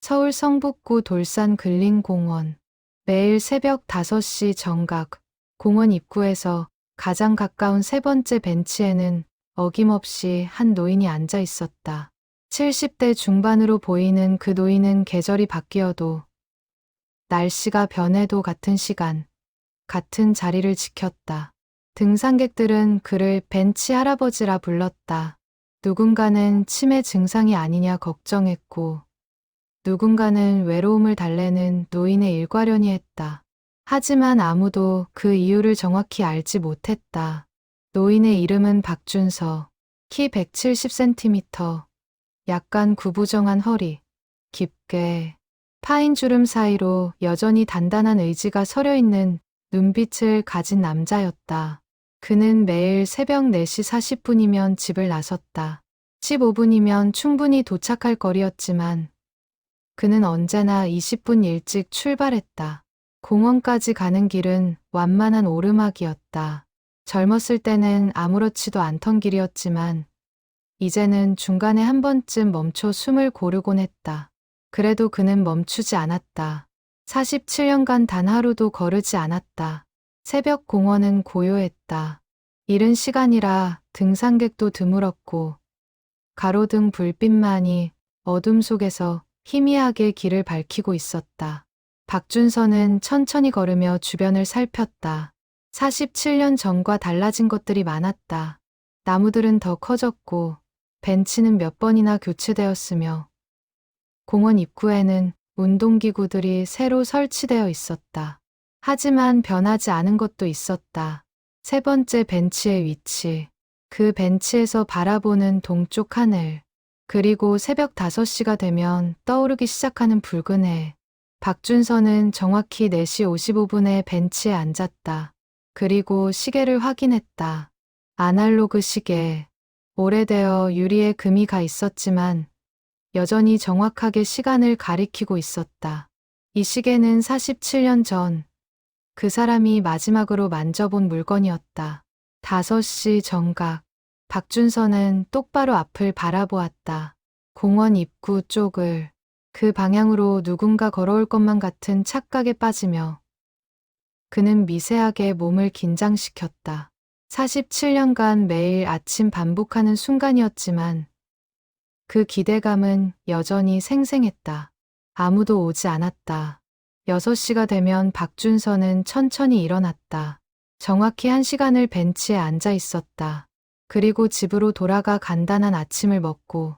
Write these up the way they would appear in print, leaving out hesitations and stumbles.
서울 성북구 돌산 근린공원. 매일 새벽 5시 정각, 공원 입구에서 가장 가까운 세 번째 벤치에는 어김없이 한 노인이 앉아 있었다. 70대 중반으로 보이는 그 노인은 계절이 바뀌어도 날씨가 변해도 같은 시간, 같은 자리를 지켰다. 등산객들은 그를 벤치 할아버지라 불렀다. 누군가는 치매 증상이 아니냐 걱정했고, 누군가는 외로움을 달래는 노인의 일과련이 했다. 하지만 아무도 그 이유를 정확히 알지 못했다. 노인의 이름은 박준서, 키 170cm, 약간 구부정한 허리, 깊게 파인 주름 사이로 여전히 단단한 의지가 서려 있는 눈빛을 가진 남자였다. 그는 매일 새벽 4시 40분이면 집을 나섰다. 15분이면 충분히 도착할 거리였지만 그는 언제나 20분 일찍 출발했다. 공원까지 가는 길은 완만한 오르막이었다. 젊었을 때는 아무렇지도 않던 길이었지만 이제는 중간에 한 번쯤 멈춰 숨을 고르곤 했다. 그래도 그는 멈추지 않았다. 47년간 단 하루도 거르지 않았다. 새벽 공원은 고요했다. 이른 시간이라 등산객도 드물었고 가로등 불빛만이 어둠 속에서 희미하게 길을 밝히고 있었다. 박준서는 천천히 걸으며 주변을 살폈다. 47년 전과 달라진 것들이 많았다. 나무들은 더 커졌고 벤치는 몇 번이나 교체되었으며 공원 입구에는 운동기구들이 새로 설치되어 있었다. 하지만 변하지 않은 것도 있었다. 세 번째 벤치의 위치. 그 벤치에서 바라보는 동쪽 하늘. 그리고 새벽 5시가 되면 떠오르기 시작하는 붉은 해. 박준서는 정확히 4시 55분에 벤치에 앉았다. 그리고 시계를 확인했다. 아날로그 시계. 오래되어 유리에 금이 가 있었지만 여전히 정확하게 시간을 가리키고 있었다. 이 시계는 47년 전 그 사람이 마지막으로 만져본 물건이었다. 5시 정각. 박준서는 똑바로 앞을 바라보았다. 공원 입구 쪽을 그 방향으로 누군가 걸어올 것만 같은 착각에 빠지며 그는 미세하게 몸을 긴장시켰다. 47년간 매일 아침 반복하는 순간이었지만 그 기대감은 여전히 생생했다. 아무도 오지 않았다. 6시가 되면 박준서는 천천히 일어났다. 정확히 1시간을 벤치에 앉아 있었다. 그리고 집으로 돌아가 간단한 아침을 먹고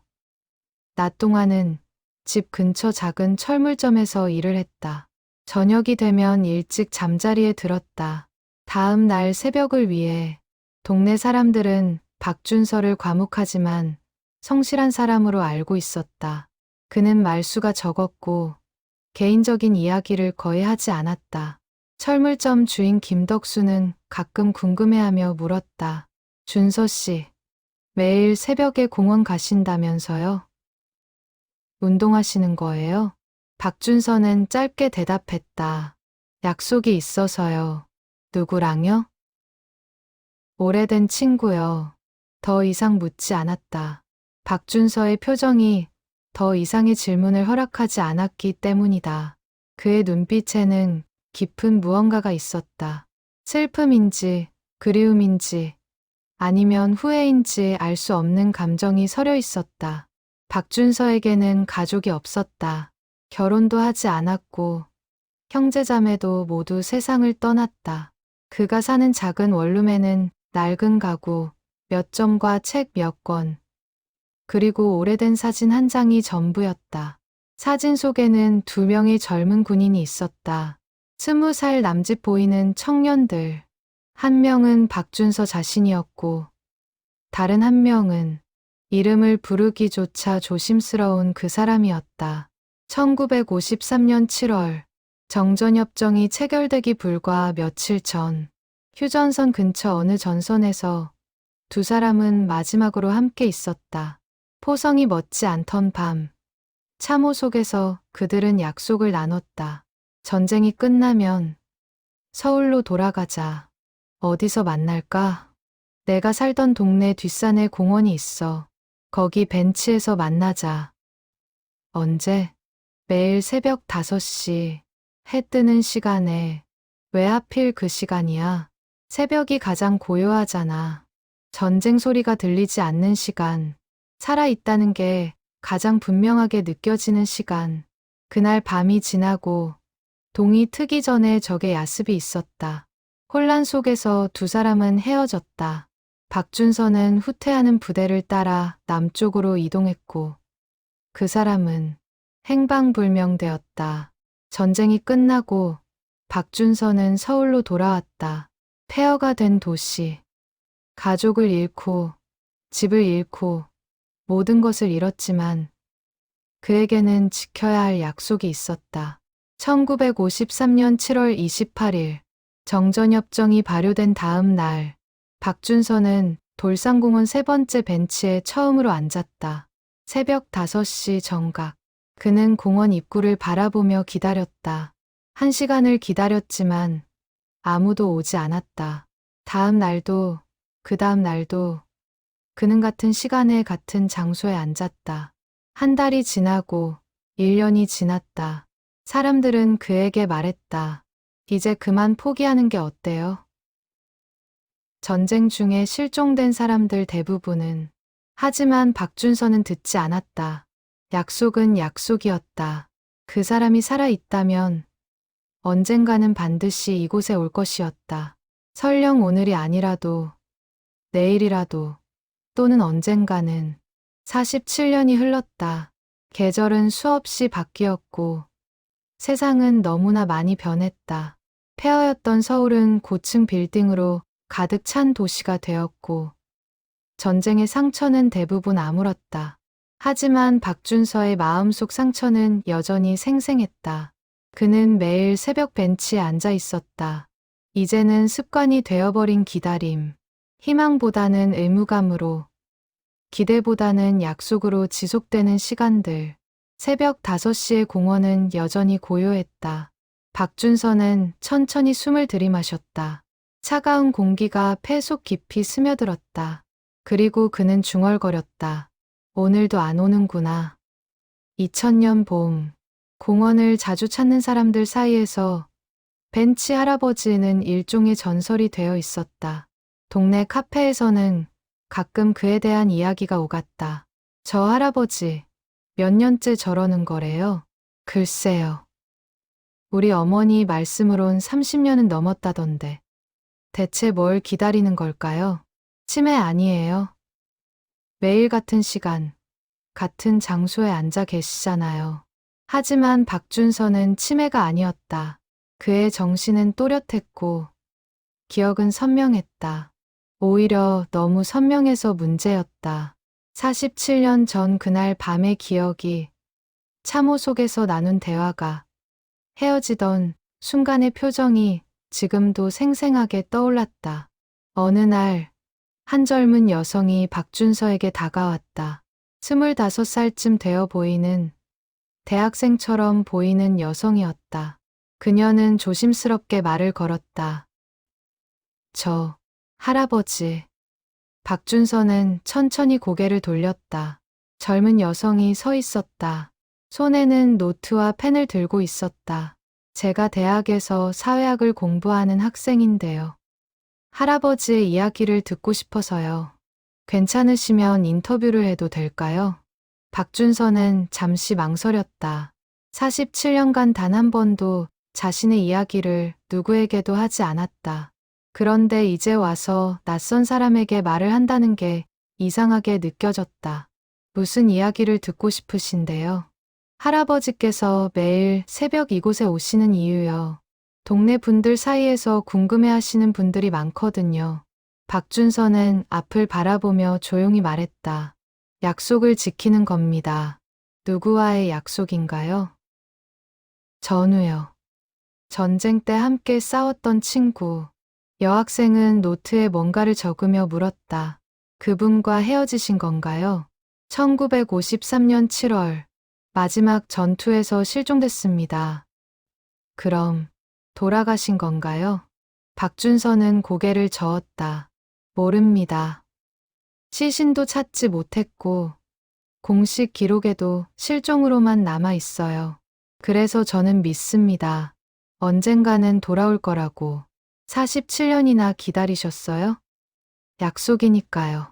낮 동안은 집 근처 작은 철물점에서 일을 했다. 저녁이 되면 일찍 잠자리에 들었다. 다음 날 새벽을 위해 동네 사람들은 박준서를 과묵하지만 성실한 사람으로 알고 있었다. 그는 말수가 적었고 개인적인 이야기를 거의 하지 않았다. 철물점 주인 김덕수는 가끔 궁금해하며 물었다. 준서 씨, 매일 새벽에 공원 가신다면서요? 운동하시는 거예요? 박준서는 짧게 대답했다. 약속이 있어서요. 누구랑요? 오래된 친구요. 더 이상 묻지 않았다. 박준서의 표정이 더 이상의 질문을 허락하지 않았기 때문이다. 그의 눈빛에는 깊은 무언가가 있었다. 슬픔인지, 그리움인지, 아니면 후회인지 알 수 없는 감정이 서려 있었다. 박준서에게는 가족이 없었다. 결혼도 하지 않았고, 형제자매도 모두 세상을 떠났다. 그가 사는 작은 원룸에는 낡은 가구, 몇 점과 책 몇 권, 그리고 오래된 사진 한 장이 전부였다. 사진 속에는 2명의 젊은 군인이 있었다. 20살 남짓 보이는 청년들. 한 명은 박준서 자신이었고 다른 한 명은 이름을 부르기조차 조심스러운 그 사람이었다. 1953년 7월 정전협정이 체결되기 불과 며칠 전 휴전선 근처 어느 전선에서 두 사람은 마지막으로 함께 있었다. 포성이 멋지 않던 밤, 참호 속에서 그들은 약속을 나눴다. 전쟁이 끝나면 서울로 돌아가자. 어디서 만날까? 내가 살던 동네 뒷산에 공원이 있어. 거기 벤치에서 만나자. 언제? 매일 새벽 5시, 해 뜨는 시간에. 왜 하필 그 시간이야? 새벽이 가장 고요하잖아. 전쟁 소리가 들리지 않는 시간. 살아있다는 게 가장 분명하게 느껴지는 시간. 그날 밤이 지나고 동이 트기 전에 적의 야습이 있었다. 혼란 속에서 두 사람은 헤어졌다. 박준서는 후퇴하는 부대를 따라 남쪽으로 이동했고 그 사람은 행방불명되었다. 전쟁이 끝나고 박준서는 서울로 돌아왔다. 폐허가 된 도시. 가족을 잃고 집을 잃고 모든 것을 잃었지만 그에게는 지켜야 할 약속이 있었다. 1953년 7월 28일 정전협정이 발효된 다음 날 박준서는 돌산공원 세 번째 벤치에 처음으로 앉았다. 새벽 5시 정각. 그는 공원 입구를 바라보며 기다렸다. 1시간을 기다렸지만 아무도 오지 않았다. 다음 날도 그 다음 날도 그는 같은 시간에 같은 장소에 앉았다. 한 달이 지나고 1년이 지났다. 사람들은 그에게 말했다. 이제 그만 포기하는 게 어때요? 전쟁 중에 실종된 사람들 대부분은. 하지만 박준서는 듣지 않았다. 약속은 약속이었다. 그 사람이 살아있다면 언젠가는 반드시 이곳에 올 것이었다. 설령 오늘이 아니라도 내일이라도 또는 언젠가는. 47년이 흘렀다. 계절은 수없이 바뀌었고 세상은 너무나 많이 변했다. 폐허였던 서울은 고층 빌딩으로 가득 찬 도시가 되었고 전쟁의 상처는 대부분 아물었다. 하지만 박준서의 마음속 상처는 여전히 생생했다. 그는 매일 새벽 벤치에 앉아 있었다. 이제는 습관이 되어버린 기다림. 희망보다는 의무감으로, 기대보다는 약속으로 지속되는 시간들. 새벽 5시의 공원은 여전히 고요했다. 박준서는 천천히 숨을 들이마셨다. 차가운 공기가 폐 속 깊이 스며들었다. 그리고 그는 중얼거렸다. 오늘도 안 오는구나. 2000년 봄, 공원을 자주 찾는 사람들 사이에서 벤치 할아버지는 일종의 전설이 되어 있었다. 동네 카페에서는 가끔 그에 대한 이야기가 오갔다. 저 할아버지, 몇 년째 저러는 거래요? 글쎄요. 우리 어머니 말씀으론 30년은 넘었다던데. 대체 뭘 기다리는 걸까요? 치매 아니에요. 매일 같은 시간, 같은 장소에 앉아 계시잖아요. 하지만 박준서는 치매가 아니었다. 그의 정신은 또렷했고 기억은 선명했다. 오히려 너무 선명해서 문제였다. 47년 전 그날 밤의 기억이, 참호 속에서 나눈 대화가, 헤어지던 순간의 표정이 지금도 생생하게 떠올랐다. 어느 날, 한 젊은 여성이 박준서에게 다가왔다. 25살쯤 되어 보이는, 대학생처럼 보이는 여성이었다. 그녀는 조심스럽게 말을 걸었다. 저, 할아버지. 박준서는 천천히 고개를 돌렸다. 젊은 여성이 서 있었다. 손에는 노트와 펜을 들고 있었다. 제가 대학에서 사회학을 공부하는 학생인데요. 할아버지의 이야기를 듣고 싶어서요. 괜찮으시면 인터뷰를 해도 될까요? 박준서는 잠시 망설였다. 47년간 단 한 번도 자신의 이야기를 누구에게도 하지 않았다. 그런데 이제 와서 낯선 사람에게 말을 한다는 게 이상하게 느껴졌다. 무슨 이야기를 듣고 싶으신데요? 할아버지께서 매일 새벽 이곳에 오시는 이유요. 동네 분들 사이에서 궁금해하시는 분들이 많거든요. 박준서는 앞을 바라보며 조용히 말했다. 약속을 지키는 겁니다. 누구와의 약속인가요? 전우요. 전쟁 때 함께 싸웠던 친구. 여학생은 노트에 뭔가를 적으며 물었다. 그분과 헤어지신 건가요? 1953년 7월, 마지막 전투에서 실종됐습니다. 그럼, 돌아가신 건가요? 박준서는 고개를 저었다. 모릅니다. 시신도 찾지 못했고, 공식 기록에도 실종으로만 남아 있어요. 그래서 저는 믿습니다. 언젠가는 돌아올 거라고. 47년이나 기다리셨어요? 약속이니까요.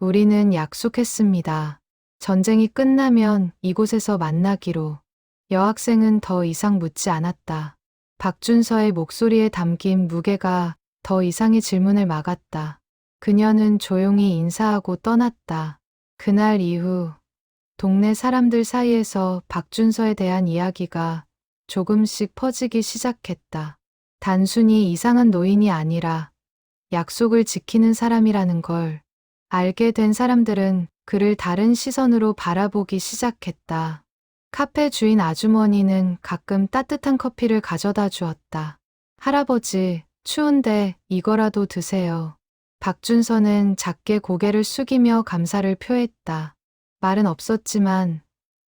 우리는 약속했습니다. 전쟁이 끝나면 이곳에서 만나기로. 여학생은 더 이상 묻지 않았다. 박준서의 목소리에 담긴 무게가 더 이상의 질문을 막았다. 그녀는 조용히 인사하고 떠났다. 그날 이후 동네 사람들 사이에서 박준서에 대한 이야기가 조금씩 퍼지기 시작했다. 단순히 이상한 노인이 아니라 약속을 지키는 사람이라는 걸 알게 된 사람들은 그를 다른 시선으로 바라보기 시작했다. 카페 주인 아주머니는 가끔 따뜻한 커피를 가져다 주었다. 할아버지, 추운데 이거라도 드세요. 박준서는 작게 고개를 숙이며 감사를 표했다. 말은 없었지만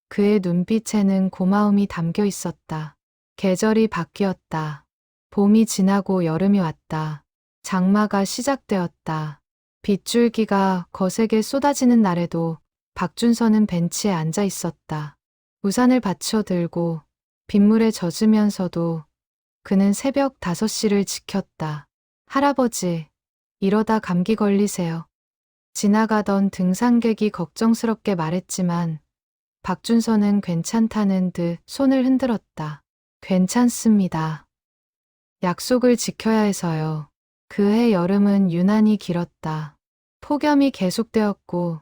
그의 눈빛에는 고마움이 담겨 있었다. 계절이 바뀌었다. 봄이 지나고 여름이 왔다. 장마가 시작되었다. 빗줄기가 거세게 쏟아지는 날에도 박준서는 벤치에 앉아 있었다. 우산을 받쳐 들고 빗물에 젖으면서도 그는 새벽 5시를 지켰다. 할아버지, 이러다 감기 걸리세요. 지나가던 등산객이 걱정스럽게 말했지만 박준서는 괜찮다는 듯 손을 흔들었다. 괜찮습니다. 약속을 지켜야 해서요. 그해 여름은 유난히 길었다. 폭염이 계속되었고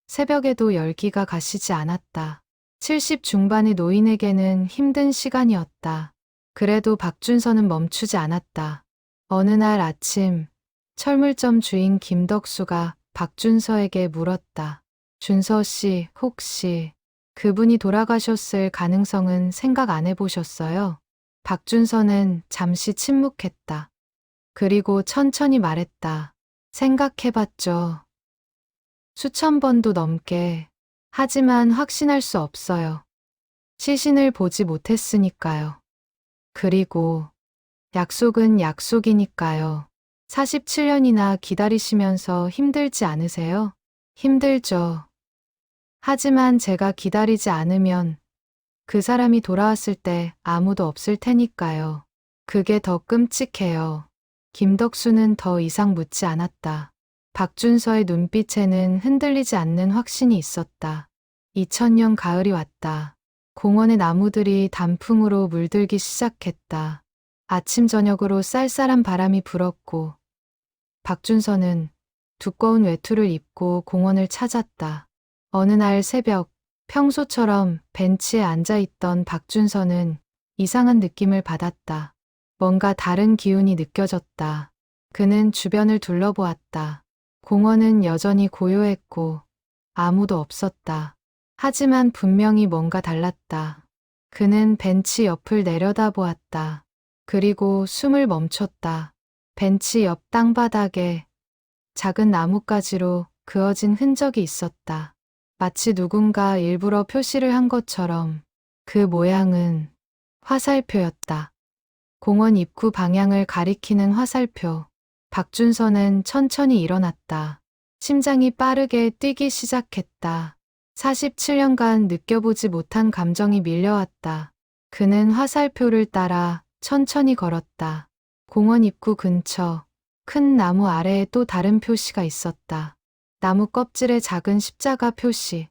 새벽에도 열기가 가시지 않았다. 70 중반의 노인에게는 힘든 시간이었다. 그래도 박준서는 멈추지 않았다. 어느 날 아침 철물점 주인 김덕수가 박준서에게 물었다. 준서 씨, 혹시 그분이 돌아가셨을 가능성은 생각 안 해보셨어요? 박준서는 잠시 침묵했다. 그리고 천천히 말했다. 생각해봤죠. 수천 번도 넘게. 하지만 확신할 수 없어요. 시신을 보지 못했으니까요. 그리고 약속은 약속이니까요. 47년이나 기다리시면서 힘들지 않으세요? 힘들죠. 하지만 제가 기다리지 않으면 그 사람이 돌아왔을 때 아무도 없을 테니까요. 그게 더 끔찍해요. 김덕수는 더 이상 묻지 않았다. 박준서의 눈빛에는 흔들리지 않는 확신이 있었다. 2000년 가을이 왔다. 공원의 나무들이 단풍으로 물들기 시작했다. 아침 저녁으로 쌀쌀한 바람이 불었고 박준서는 두꺼운 외투를 입고 공원을 찾았다. 어느 날 새벽 평소처럼 벤치에 앉아있던 박준서는 이상한 느낌을 받았다. 뭔가 다른 기운이 느껴졌다. 그는 주변을 둘러보았다. 공원은 여전히 고요했고 아무도 없었다. 하지만 분명히 뭔가 달랐다. 그는 벤치 옆을 내려다보았다. 그리고 숨을 멈췄다. 벤치 옆 땅바닥에 작은 나뭇가지로 그어진 흔적이 있었다. 마치 누군가 일부러 표시를 한 것처럼. 그 모양은 화살표였다. 공원 입구 방향을 가리키는 화살표. 박준서는 천천히 일어났다. 심장이 빠르게 뛰기 시작했다. 47년간 느껴보지 못한 감정이 밀려왔다. 그는 화살표를 따라 천천히 걸었다. 공원 입구 근처 큰 나무 아래에 또 다른 표시가 있었다. 나무 껍질에 작은 십자가 표시.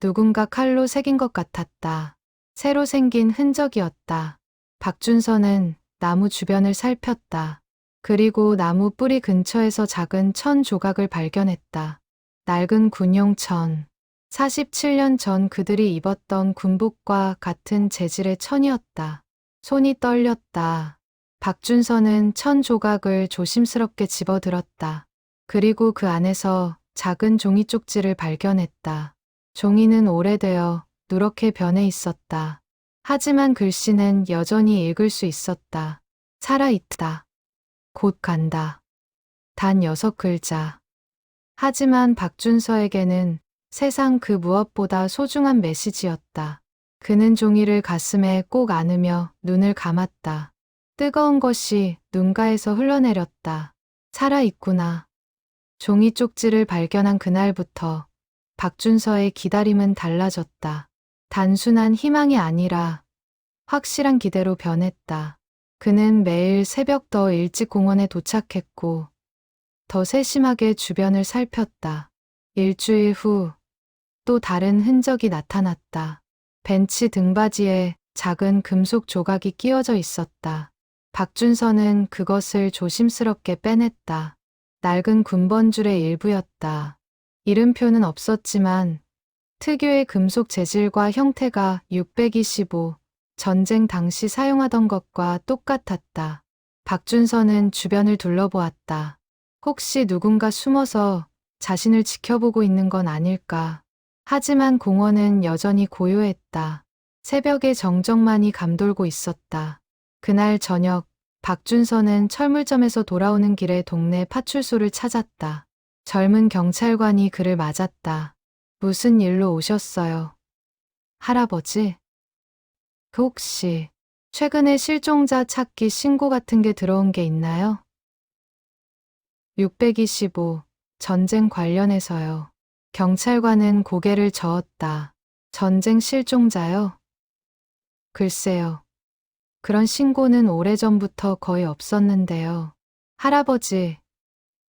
누군가 칼로 새긴 것 같았다. 새로 생긴 흔적이었다. 박준서는 나무 주변을 살폈다. 그리고 나무 뿌리 근처에서 작은 천 조각을 발견했다. 낡은 군용천. 47년 전 그들이 입었던 군복과 같은 재질의 천이었다. 손이 떨렸다. 박준서는 천 조각을 조심스럽게 집어들었다. 그리고 그 안에서 작은 종이 쪽지를 발견했다. 종이는 오래되어 누렇게 변해 있었다. 하지만 글씨는 여전히 읽을 수 있었다. 살아있다. 곧 간다. 단 6글자. 하지만 박준서에게는 세상 그 무엇보다 소중한 메시지였다. 그는 종이를 가슴에 꼭 안으며 눈을 감았다. 뜨거운 것이 눈가에서 흘러내렸다. 살아있구나. 종이 쪽지를 발견한 그날부터 박준서의 기다림은 달라졌다. 단순한 희망이 아니라 확실한 기대로 변했다. 그는 매일 새벽 더 일찍 공원에 도착했고 더 세심하게 주변을 살폈다. 일주일 후 또 다른 흔적이 나타났다. 벤치 등받이에 작은 금속 조각이 끼워져 있었다. 박준서는 그것을 조심스럽게 빼냈다. 낡은 군번줄의 일부였다. 이름표는 없었지만 특유의 금속 재질과 형태가 625 전쟁 당시 사용하던 것과 똑같았다. 박준서는 주변을 둘러보았다. 혹시 누군가 숨어서 자신을 지켜보고 있는 건 아닐까. 하지만 공원은 여전히 고요했다. 새벽의 정적만이 감돌고 있었다. 그날 저녁, 박준서는 철물점에서 돌아오는 길에 동네 파출소를 찾았다. 젊은 경찰관이 그를 맞았다. 무슨 일로 오셨어요? 할아버지? 혹시 최근에 실종자 찾기 신고 같은 게 들어온 게 있나요? 625 전쟁 관련해서요. 경찰관은 고개를 저었다. 전쟁 실종자요? 글쎄요. 그런 신고는 오래전부터 거의 없었는데요. 할아버지,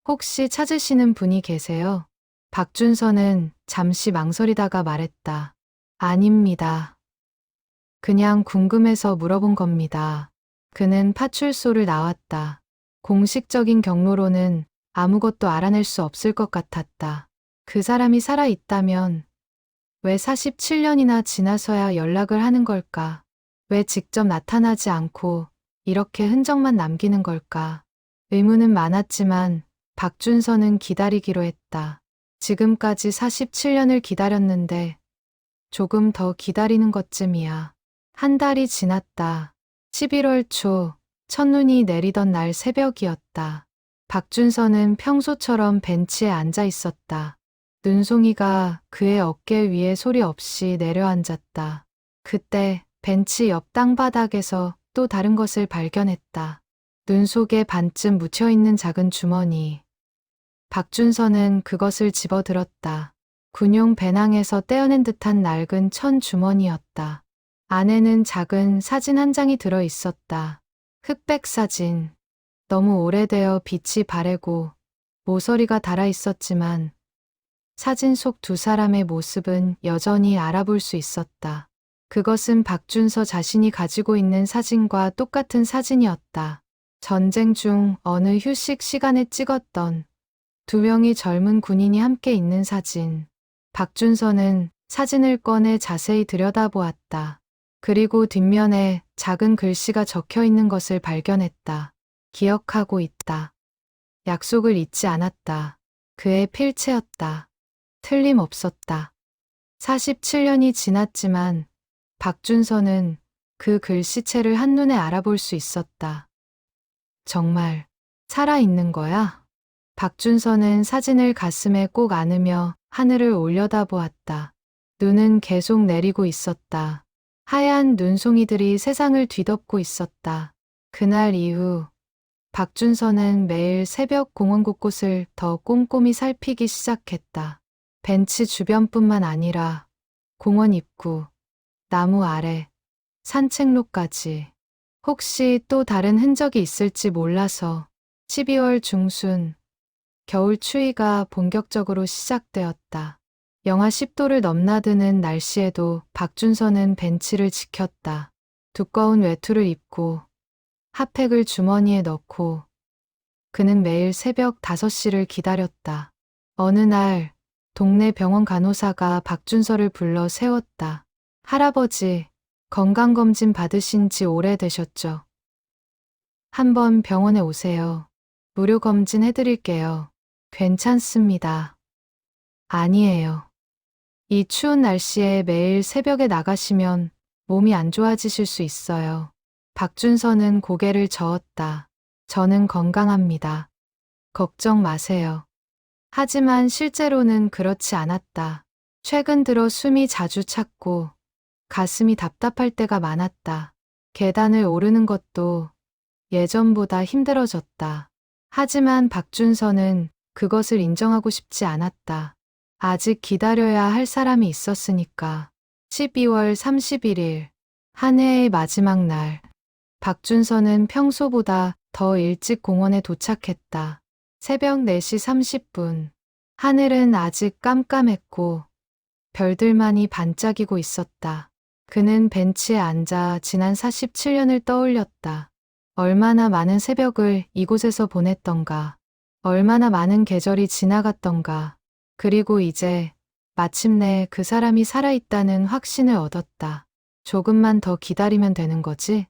혹시 찾으시는 분이 계세요? 박준서는 잠시 망설이다가 말했다. 아닙니다. 그냥 궁금해서 물어본 겁니다. 그는 파출소를 나왔다. 공식적인 경로로는 아무것도 알아낼 수 없을 것 같았다. 그 사람이 살아있다면 왜 47년이나 지나서야 연락을 하는 걸까? 왜 직접 나타나지 않고 이렇게 흔적만 남기는 걸까? 의문은 많았지만 박준서는 기다리기로 했다. 지금까지 47년을 기다렸는데 조금 더 기다리는 것쯤이야. 한 달이 지났다. 11월 초 첫눈이 내리던 날 새벽이었다. 박준서는 평소처럼 벤치에 앉아 있었다. 눈송이가 그의 어깨 위에 소리 없이 내려앉았다. 그때 벤치 옆 땅바닥에서 또 다른 것을 발견했다. 눈 속에 반쯤 묻혀있는 작은 주머니. 박준서는 그것을 집어들었다. 군용 배낭에서 떼어낸 듯한 낡은 천 주머니였다. 안에는 작은 사진 한 장이 들어 있었다. 흑백 사진. 너무 오래되어 빛이 바래고 모서리가 달아 있었지만 사진 속 두 사람의 모습은 여전히 알아볼 수 있었다. 그것은 박준서 자신이 가지고 있는 사진과 똑같은 사진이었다. 전쟁 중 어느 휴식 시간에 찍었던 두 명의 젊은 군인이 함께 있는 사진. 박준서는 사진을 꺼내 자세히 들여다보았다. 그리고 뒷면에 작은 글씨가 적혀 있는 것을 발견했다. 기억하고 있다. 약속을 잊지 않았다. 그의 필체였다. 틀림없었다. 47년이 지났지만 박준서는 그 글씨체를 한눈에 알아볼 수 있었다. 정말 살아있는 거야? 박준서는 사진을 가슴에 꼭 안으며 하늘을 올려다보았다. 눈은 계속 내리고 있었다. 하얀 눈송이들이 세상을 뒤덮고 있었다. 그날 이후 박준서는 매일 새벽 공원 곳곳을 더 꼼꼼히 살피기 시작했다. 벤치 주변뿐만 아니라 공원 입구, 나무 아래, 산책로까지. 혹시 또 다른 흔적이 있을지 몰라서 12월 중순, 겨울 추위가 본격적으로 시작되었다. 영하 10도를 넘나드는 날씨에도 박준서는 벤치를 지켰다. 두꺼운 외투를 입고 핫팩을 주머니에 넣고 그는 매일 새벽 5시를 기다렸다. 어느 날 동네 병원 간호사가 박준서를 불러 세웠다. 할아버지, 건강검진 받으신 지 오래되셨죠? 한번 병원에 오세요. 무료 검진 해드릴게요. 괜찮습니다. 아니에요. 이 추운 날씨에 매일 새벽에 나가시면 몸이 안 좋아지실 수 있어요. 박준서는 고개를 저었다. 저는 건강합니다. 걱정 마세요. 하지만 실제로는 그렇지 않았다. 최근 들어 숨이 자주 찼고 가슴이 답답할 때가 많았다. 계단을 오르는 것도 예전보다 힘들어졌다. 하지만 박준서는 그것을 인정하고 싶지 않았다. 아직 기다려야 할 사람이 있었으니까. 12월 31일 한 해의 마지막 날, 박준서는 평소보다 더 일찍 공원에 도착했다. 새벽 4시 30분. 하늘은 아직 깜깜했고 별들만이 반짝이고 있었다. 그는 벤치에 앉아 지난 47년을 떠올렸다. 얼마나 많은 새벽을 이곳에서 보냈던가. 얼마나 많은 계절이 지나갔던가. 그리고 이제 마침내 그 사람이 살아있다는 확신을 얻었다. 조금만 더 기다리면 되는 거지?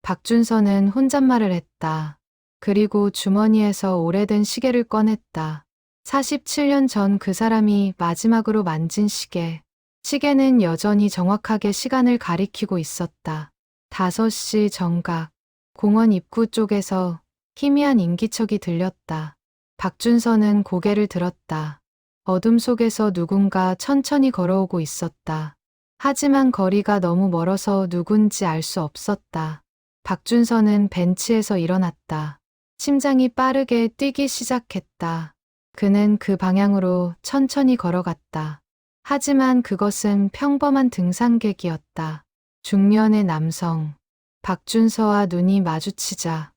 박준서는 혼잣말을 했다. 그리고 주머니에서 오래된 시계를 꺼냈다. 47년 전 그 사람이 마지막으로 만진 시계. 시계는 여전히 정확하게 시간을 가리키고 있었다. 5시 정각. 공원 입구 쪽에서 희미한 인기척이 들렸다. 박준서는 고개를 들었다. 어둠 속에서 누군가 천천히 걸어오고 있었다. 하지만 거리가 너무 멀어서 누군지 알 수 없었다. 박준서는 벤치에서 일어났다. 심장이 빠르게 뛰기 시작했다. 그는 그 방향으로 천천히 걸어갔다. 하지만 그것은 평범한 등산객이었다. 중년의 남성. 박준서와 눈이 마주치자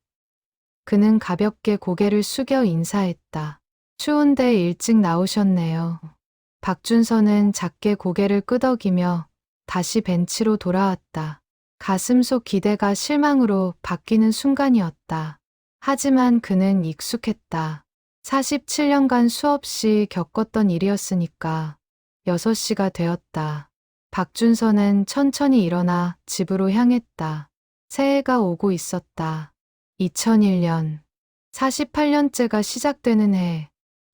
그는 가볍게 고개를 숙여 인사했다. 추운데 일찍 나오셨네요. 박준서는 작게 고개를 끄덕이며 다시 벤치로 돌아왔다. 가슴속 기대가 실망으로 바뀌는 순간이었다. 하지만 그는 익숙했다. 47년간 수없이 겪었던 일이었으니까 6시가 되었다. 박준서는 천천히 일어나 집으로 향했다. 새해가 오고 있었다. 2001년. 48년째가 시작되는 해.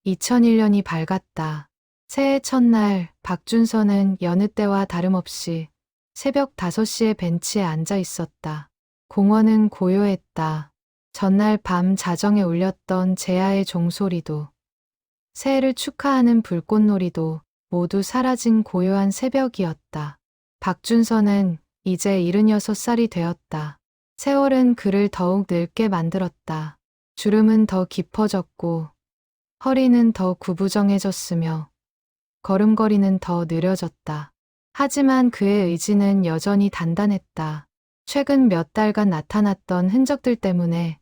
2001년이 밝았다. 새해 첫날 박준서는 여느 때와 다름없이 새벽 5시에 벤치에 앉아 있었다. 공원은 고요했다. 전날 밤 자정에 울렸던 제야의 종소리도, 새해를 축하하는 불꽃놀이도 모두 사라진 고요한 새벽이었다. 박준서는 이제 76살이 되었다. 세월은 그를 더욱 늙게 만들었다. 주름은 더 깊어졌고, 허리는 더 구부정해졌으며, 걸음걸이는 더 느려졌다. 하지만 그의 의지는 여전히 단단했다. 최근 몇 달간 나타났던 흔적들 때문에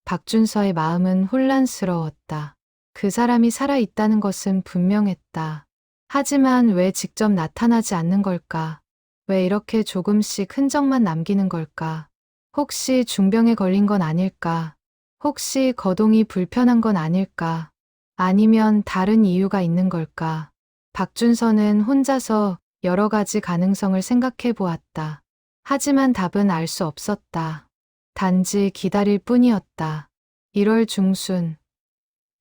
박준서의 마음은 혼란스러웠다. 그 사람이 살아있다는 것은 분명했다. 하지만 왜 직접 나타나지 않는 걸까? 왜 이렇게 조금씩 흔적만 남기는 걸까? 혹시 중병에 걸린 건 아닐까? 혹시 거동이 불편한 건 아닐까? 아니면 다른 이유가 있는 걸까? 박준서는 혼자서 여러 가지 가능성을 생각해 보았다. 하지만 답은 알 수 없었다. 단지 기다릴 뿐이었다. 1월 중순.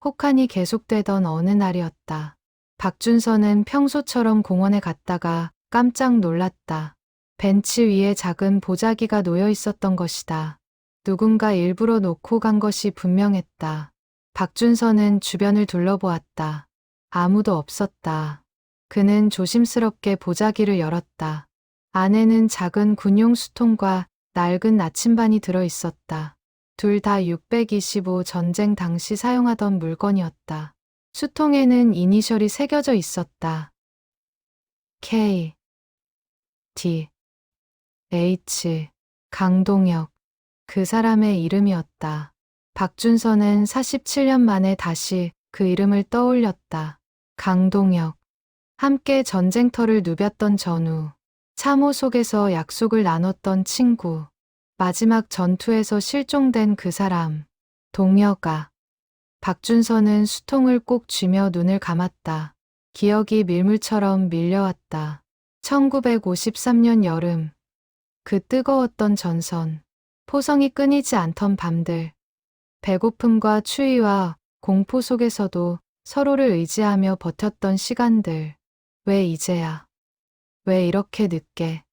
혹한이 계속되던 어느 날이었다. 박준서는 평소처럼 공원에 갔다가 깜짝 놀랐다. 벤치 위에 작은 보자기가 놓여 있었던 것이다. 누군가 일부러 놓고 간 것이 분명했다. 박준서는 주변을 둘러보았다. 아무도 없었다. 그는 조심스럽게 보자기를 열었다. 안에는 작은 군용 수통과 낡은 나침반이 들어 있었다. 둘 다 625 전쟁 당시 사용하던 물건이었다. 수통에는 이니셜이 새겨져 있었다. K, D, H, 강동혁. 그 사람의 이름이었다. 박준서는 47년 만에 다시 그 이름을 떠올렸다. 강동혁. 함께 전쟁터를 누볐던 전우. 참호 속에서 약속을 나눴던 친구. 마지막 전투에서 실종된 그 사람. 동혁아. 박준서는 수통을 꼭 쥐며 눈을 감았다. 기억이 밀물처럼 밀려왔다. 1953년 여름. 그 뜨거웠던 전선. 포성이 끊이지 않던 밤들. 배고픔과 추위와 공포 속에서도 서로를 의지하며 버텼던 시간들. 왜 이제야? 왜 이렇게 늦게?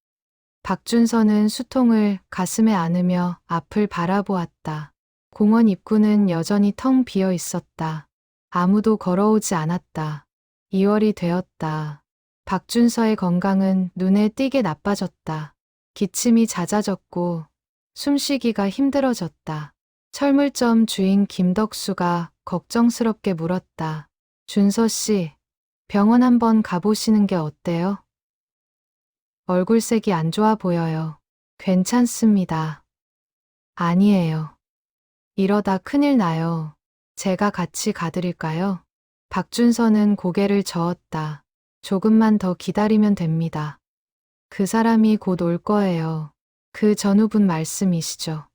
박준서는 수통을 가슴에 안으며 앞을 바라보았다. 공원 입구는 여전히 텅 비어 있었다. 아무도 걸어오지 않았다. 2월이 되었다. 박준서의 건강은 눈에 띄게 나빠졌다. 기침이 잦아졌고 숨쉬기가 힘들어졌다. 철물점 주인 김덕수가 걱정스럽게 물었다. 준서 씨, 병원 한번 가보시는 게 어때요? 얼굴색이 안 좋아 보여요. 괜찮습니다. 아니에요. 이러다 큰일 나요. 제가 같이 가드릴까요? 박준서는 고개를 저었다. 조금만 더 기다리면 됩니다. 그 사람이 곧 올 거예요. 그 전후분 말씀이시죠?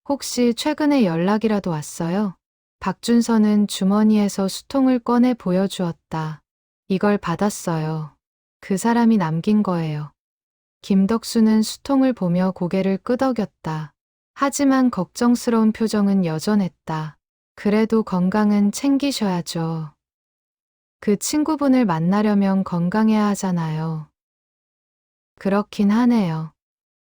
혹시 최근에 연락이라도 왔어요? 박준서는 주머니에서 수통을 꺼내 보여주었다. 이걸 받았어요. 그 사람이 남긴 거예요. 김덕수는 수통을 보며 고개를 끄덕였다. 하지만 걱정스러운 표정은 여전했다. 그래도 건강은 챙기셔야죠. 그 친구분을 만나려면 건강해야 하잖아요. 그렇긴 하네요.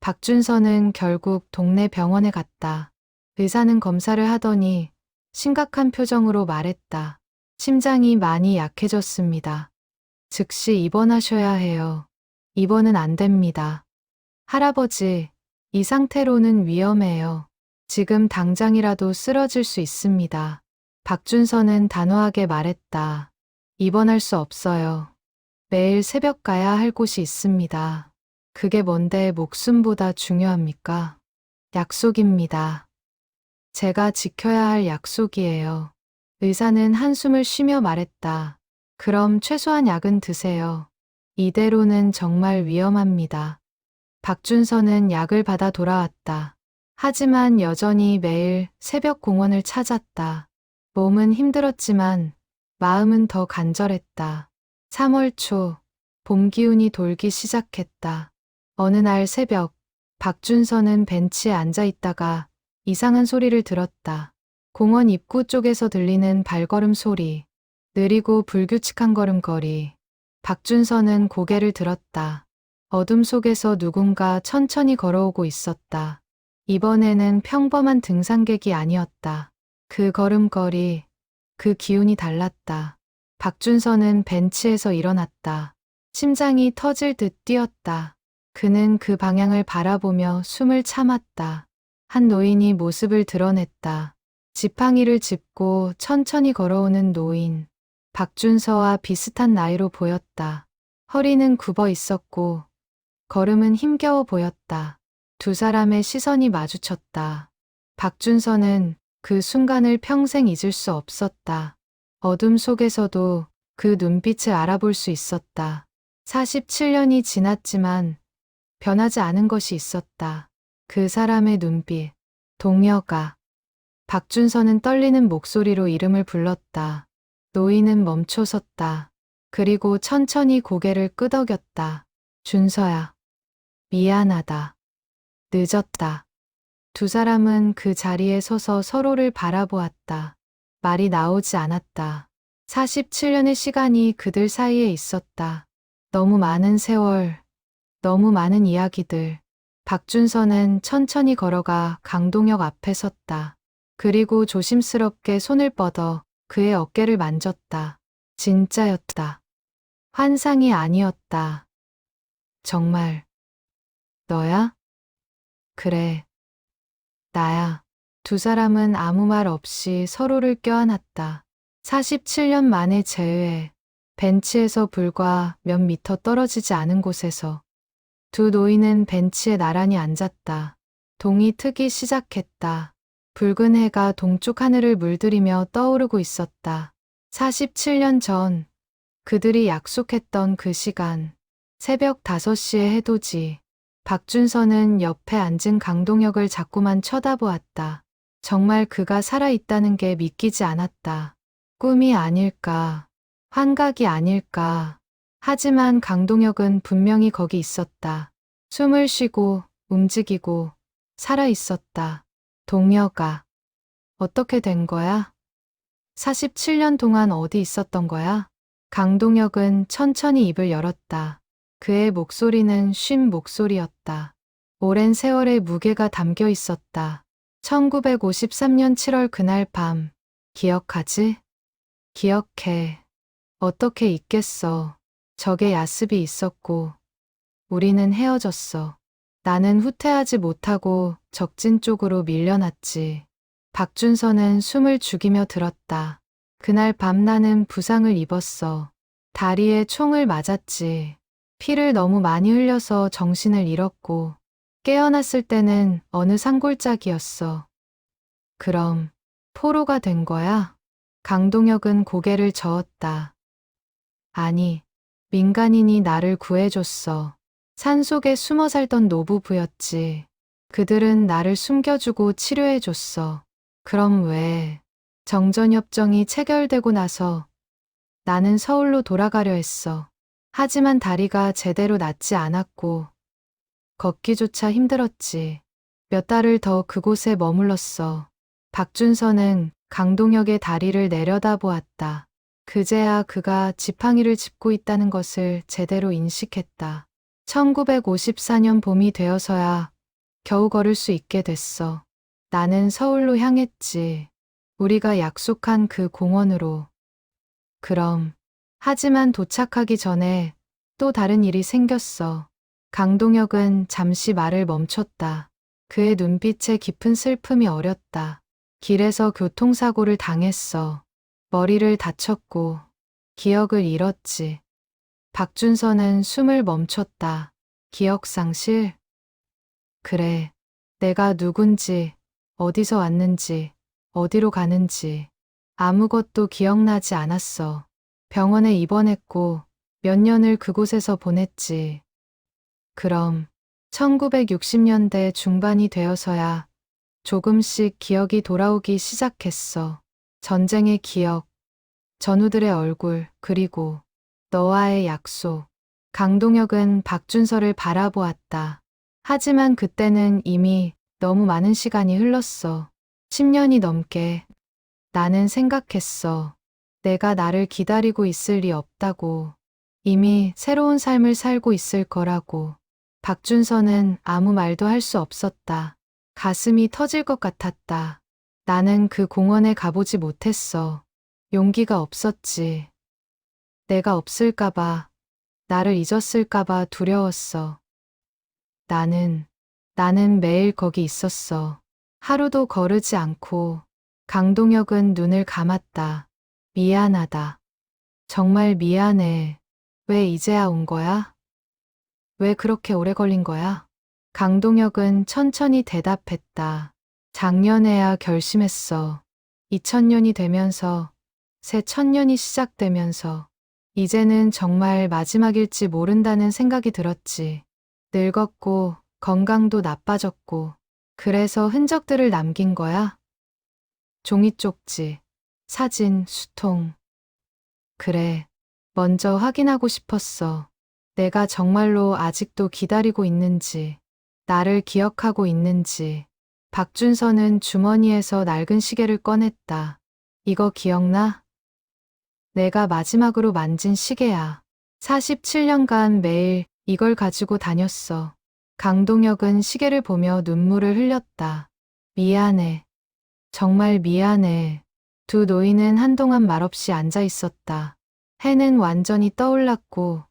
박준서는 결국 동네 병원에 갔다. 의사는 검사를 하더니 심각한 표정으로 말했다. 심장이 많이 약해졌습니다. 즉시 입원하셔야 해요. 입원은 안 됩니다. 할아버지, 이 상태로는 위험해요. 지금 당장이라도 쓰러질 수 있습니다. 박준서는 단호하게 말했다. 입원할 수 없어요. 매일 새벽 가야 할 곳이 있습니다. 그게 뭔데 목숨보다 중요합니까? 약속입니다. 제가 지켜야 할 약속이에요. 의사는 한숨을 쉬며 말했다. 그럼 최소한 약은 드세요. 이대로는 정말 위험합니다. 박준서는 약을 받아 돌아왔다. 하지만 여전히 매일 새벽 공원을 찾았다. 몸은 힘들었지만 마음은 더 간절했다. 3월 초, 봄 기운이 돌기 시작했다. 어느 날 새벽, 박준서는 벤치에 앉아 있다가 이상한 소리를 들었다. 공원 입구 쪽에서 들리는 발걸음 소리, 느리고 불규칙한 걸음걸이. 박준서는 고개를 들었다. 어둠 속에서 누군가 천천히 걸어오고 있었다. 이번에는 평범한 등산객이 아니었다. 그 걸음걸이, 그 기운이 달랐다. 박준서는 벤치에서 일어났다. 심장이 터질 듯 뛰었다. 그는 그 방향을 바라보며 숨을 참았다. 한 노인이 모습을 드러냈다. 지팡이를 짚고 천천히 걸어오는 노인. 박준서와 비슷한 나이로 보였다. 허리는 굽어 있었고 걸음은 힘겨워 보였다. 두 사람의 시선이 마주쳤다. 박준서는 그 순간을 평생 잊을 수 없었다. 어둠 속에서도 그 눈빛을 알아볼 수 있었다. 47년이 지났지만 변하지 않은 것이 있었다. 그 사람의 눈빛. 동혁아. 박준서는 떨리는 목소리로 이름을 불렀다. 노인은 멈춰 섰다. 그리고 천천히 고개를 끄덕였다. 준서야. 미안하다. 늦었다. 두 사람은 그 자리에 서서 서로를 바라보았다. 말이 나오지 않았다. 47년의 시간이 그들 사이에 있었다. 너무 많은 세월, 너무 많은 이야기들. 박준서는 천천히 걸어가 강동혁 앞에 섰다. 그리고 조심스럽게 손을 뻗어 그의 어깨를 만졌다. 진짜였다. 환상이 아니었다. 정말. 너야? 그래. 나야. 두 사람은 아무 말 없이 서로를 껴안았다. 47년 만에 재회. 벤치에서 불과 몇 미터 떨어지지 않은 곳에서 두 노인은 벤치에 나란히 앉았다. 동이 트기 시작했다. 붉은 해가 동쪽 하늘을 물들이며 떠오르고 있었다. 47년 전 그들이 약속했던 그 시간. 새벽 5시의 해돋이. 박준서는 옆에 앉은 강동혁을 자꾸만 쳐다보았다. 정말 그가 살아있다는 게 믿기지 않았다. 꿈이 아닐까, 환각이 아닐까. 하지만 강동혁은 분명히 거기 있었다. 숨을 쉬고 움직이고 살아있었다. 동혁아, 어떻게 된 거야? 47년 동안 어디 있었던 거야? 강동혁은 천천히 입을 열었다. 그의 목소리는 쉰 목소리였다. 오랜 세월의 무게가 담겨 있었다. 1953년 7월 그날 밤. 기억하지? 기억해. 어떻게 잊겠어. 적에 야습이 있었고 우리는 헤어졌어. 나는 후퇴하지 못하고 적진 쪽으로 밀려났지. 박준서는 숨을 죽이며 들었다. 그날 밤 나는 부상을 입었어. 다리에 총을 맞았지. 피를 너무 많이 흘려서 정신을 잃었고 깨어났을 때는 어느 산골짜기였어. 그럼 포로가 된 거야? 강동혁은 고개를 저었다. 아니, 민간인이 나를 구해줬어. 산속에 숨어 살던 노부부였지. 그들은 나를 숨겨주고 치료해줬어. 그럼 왜 정전협정이 체결되고 나서 나는 서울로 돌아가려 했어. 하지만 다리가 제대로 낫지 않았고 걷기조차 힘들었지. 몇 달을 더 그곳에 머물렀어. 박준서는 강동혁의 다리를 내려다보았다. 그제야 그가 지팡이를 짚고 있다는 것을 제대로 인식했다. 1954년 봄이 되어서야 겨우 걸을 수 있게 됐어. 나는 서울로 향했지. 우리가 약속한 그 공원으로. 그럼, 하지만 도착하기 전에 또 다른 일이 생겼어. 강동혁은 잠시 말을 멈췄다. 그의 눈빛에 깊은 슬픔이 어렸다. 길에서 교통사고를 당했어. 머리를 다쳤고 기억을 잃었지. 박준서는 숨을 멈췄다. 기억상실? 그래. 내가 누군지, 어디서 왔는지, 어디로 가는지 아무것도 기억나지 않았어. 병원에 입원했고 몇 년을 그곳에서 보냈지. 그럼 1960년대 중반이 되어서야 조금씩 기억이 돌아오기 시작했어. 전쟁의 기억, 전우들의 얼굴, 그리고 너와의 약속. 강동혁은 박준서를 바라보았다. 하지만 그때는 이미 너무 많은 시간이 흘렀어. 10년이 넘게. 나는 생각했어. 내가 나를 기다리고 있을 리 없다고. 이미 새로운 삶을 살고 있을 거라고. 박준서는 아무 말도 할 수 없었다. 가슴이 터질 것 같았다. 나는 그 공원에 가보지 못했어. 용기가 없었지. 내가 없을까봐, 나를 잊었을까봐 두려웠어. 나는 매일 거기 있었어. 하루도 거르지 않고. 강동혁은 눈을 감았다. 미안하다. 정말 미안해. 왜 이제야 온 거야? 왜 그렇게 오래 걸린 거야? 강동혁은 천천히 대답했다. 작년에야 결심했어. 2000년이 되면서, 새 천년이 시작되면서, 이제는 정말 마지막일지 모른다는 생각이 들었지. 늙었고, 건강도 나빠졌고, 그래서 흔적들을 남긴 거야? 종이 쪽지, 사진, 수통. 그래, 먼저 확인하고 싶었어. 내가 정말로 아직도 기다리고 있는지, 나를 기억하고 있는지. 박준서는 주머니에서 낡은 시계를 꺼냈다. 이거 기억나? 내가 마지막으로 만진 시계야. 47년간 매일 이걸 가지고 다녔어. 강동혁은 시계를 보며 눈물을 흘렸다. 미안해. 정말 미안해. 두 노인은 한동안 말없이 앉아 있었다. 해는 완전히 떠올랐고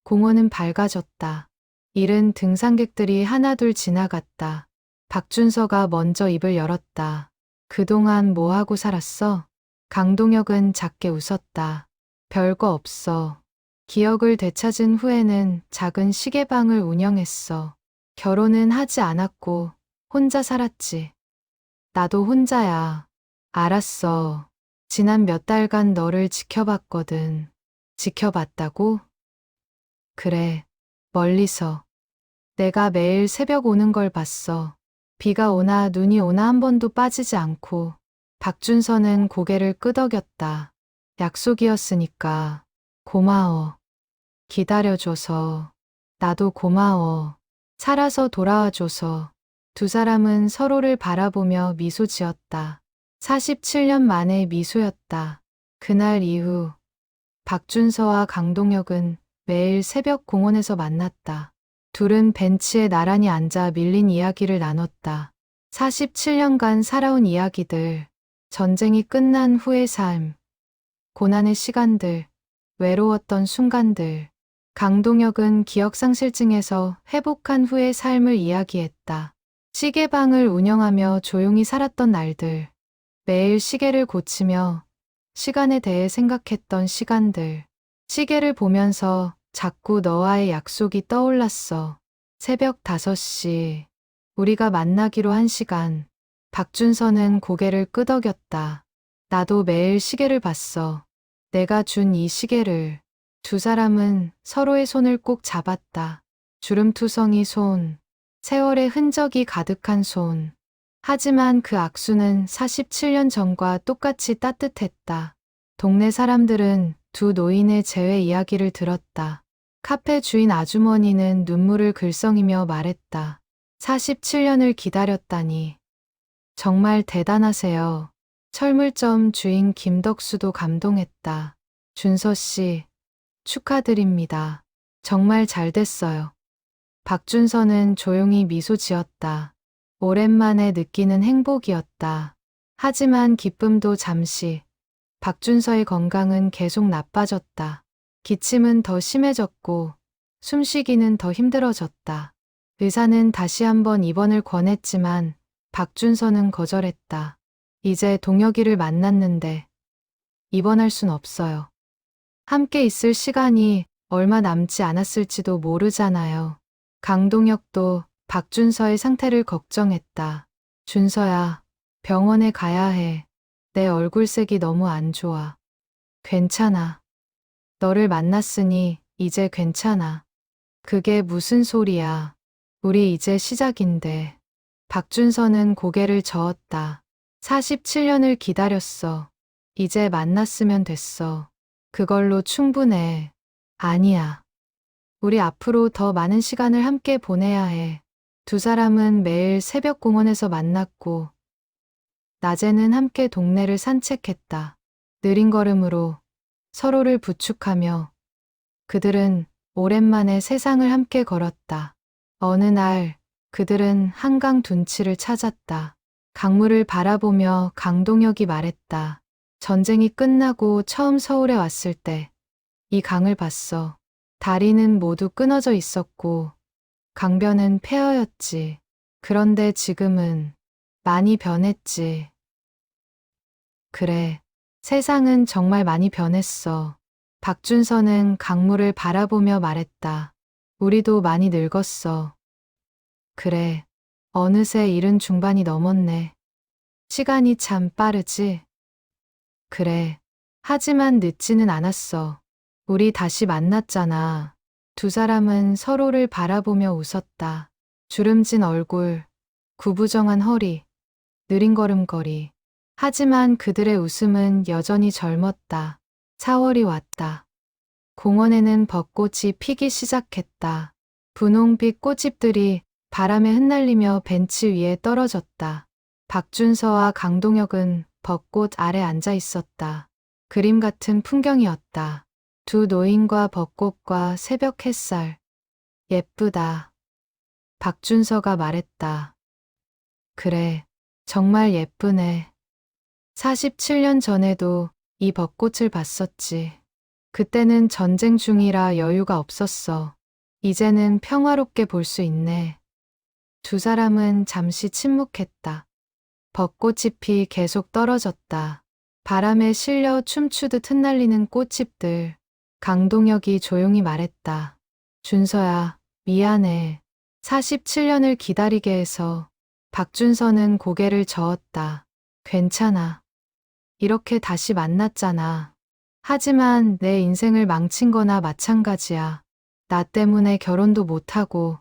공원은 밝아졌다. 이른 등산객들이 하나둘 지나갔다. 박준서가 먼저 입을 열었다. 그동안 뭐 하고 살았어? 강동혁은 작게 웃었다. 별거 없어. 기억을 되찾은 후에는 작은 시계방을 운영했어. 결혼은 하지 않았고 혼자 살았지. 나도 혼자야. 알았어. 지난 몇 달간 너를 지켜봤거든. 지켜봤다고? 그래. 멀리서. 내가 매일 새벽 오는 걸 봤어. 비가 오나 눈이 오나 한 번도 빠지지 않고. 박준서는 고개를 끄덕였다. 약속이었으니까. 고마워. 기다려줘서. 나도 고마워. 살아서 돌아와줘서. 두 사람은 서로를 바라보며 미소 지었다. 47년 만의 미소였다. 그날 이후 박준서와 강동혁은 매일 새벽 공원에서 만났다. 둘은 벤치에 나란히 앉아 밀린 이야기를 나눴다. 47년간 살아온 이야기들, 전쟁이 끝난 후의 삶, 고난의 시간들, 외로웠던 순간들. 강동혁은 기억상실증에서 회복한 후의 삶을 이야기했다. 시계방을 운영하며 조용히 살았던 날들, 매일 시계를 고치며 시간에 대해 생각했던 시간들, 시계를 보면서 자꾸 너와의 약속이 떠올랐어. 새벽 5시. 우리가 만나기로 한 시간. 박준서는 고개를 끄덕였다. 나도 매일 시계를 봤어. 내가 준 이 시계를. 두 사람은 서로의 손을 꼭 잡았다. 주름투성이 손. 세월의 흔적이 가득한 손. 하지만 그 악수는 47년 전과 똑같이 따뜻했다. 동네 사람들은 두 노인의 재회 이야기를 들었다. 카페 주인 아주머니는 눈물을 글썽이며 말했다. 47년을 기다렸다니. 정말 대단하세요. 철물점 주인 김덕수도 감동했다. 준서 씨, 축하드립니다. 정말 잘 됐어요. 박준서는 조용히 미소 지었다. 오랜만에 느끼는 행복이었다. 하지만 기쁨도 잠시. 박준서의 건강은 계속 나빠졌다. 기침은 더 심해졌고 숨쉬기는 더 힘들어졌다. 의사는 다시 한번 입원을 권했지만 박준서는 거절했다. 이제 동혁이를 만났는데 입원할 순 없어요. 함께 있을 시간이 얼마 남지 않았을지도 모르잖아요. 강동혁도 박준서의 상태를 걱정했다. 준서야, 병원에 가야 해. 내 얼굴색이 너무 안 좋아. 괜찮아. 너를 만났으니 이제 괜찮아. 그게 무슨 소리야. 우리 이제 시작인데. 박준서는 고개를 저었다. 47년을 기다렸어. 이제 만났으면 됐어. 그걸로 충분해. 아니야. 우리 앞으로 더 많은 시간을 함께 보내야 해. 두 사람은 매일 새벽 공원에서 만났고, 낮에는 함께 동네를 산책했다. 느린 걸음으로 서로를 부축하며 그들은 오랜만에 세상을 함께 걸었다. 어느 날 그들은 한강 둔치를 찾았다. 강물을 바라보며 강동혁이 말했다. 전쟁이 끝나고 처음 서울에 왔을 때 이 강을 봤어. 다리는 모두 끊어져 있었고 강변은 폐허였지. 그런데 지금은 많이 변했지. 그래, 세상은 정말 많이 변했어. 박준서는 강물을 바라보며 말했다. 우리도 많이 늙었어. 그래, 어느새 70 중반이 넘었네. 시간이 참 빠르지? 그래, 하지만 늦지는 않았어. 우리 다시 만났잖아. 두 사람은 서로를 바라보며 웃었다. 주름진 얼굴, 구부정한 허리, 느린 걸음걸이. 하지만 그들의 웃음은 여전히 젊었다. 4월이 왔다. 공원에는 벚꽃이 피기 시작했다. 분홍빛 꽃잎들이 바람에 흩날리며 벤치 위에 떨어졌다. 박준서와 강동혁은 벚꽃 아래 앉아 있었다. 그림 같은 풍경이었다. 두 노인과 벚꽃과 새벽 햇살. 예쁘다. 박준서가 말했다. 그래, 정말 예쁘네. 47년 전에도 이 벚꽃을 봤었지. 그때는 전쟁 중이라 여유가 없었어. 이제는 평화롭게 볼 수 있네. 두 사람은 잠시 침묵했다. 벚꽃잎이 계속 떨어졌다. 바람에 실려 춤추듯 흩날리는 꽃잎들. 강동혁이 조용히 말했다. 준서야, 미안해. 47년을 기다리게 해서. 박준서는 고개를 저었다. 괜찮아. 이렇게 다시 만났잖아. 하지만 내 인생을 망친 거나 마찬가지야. 나 때문에 결혼도 못하고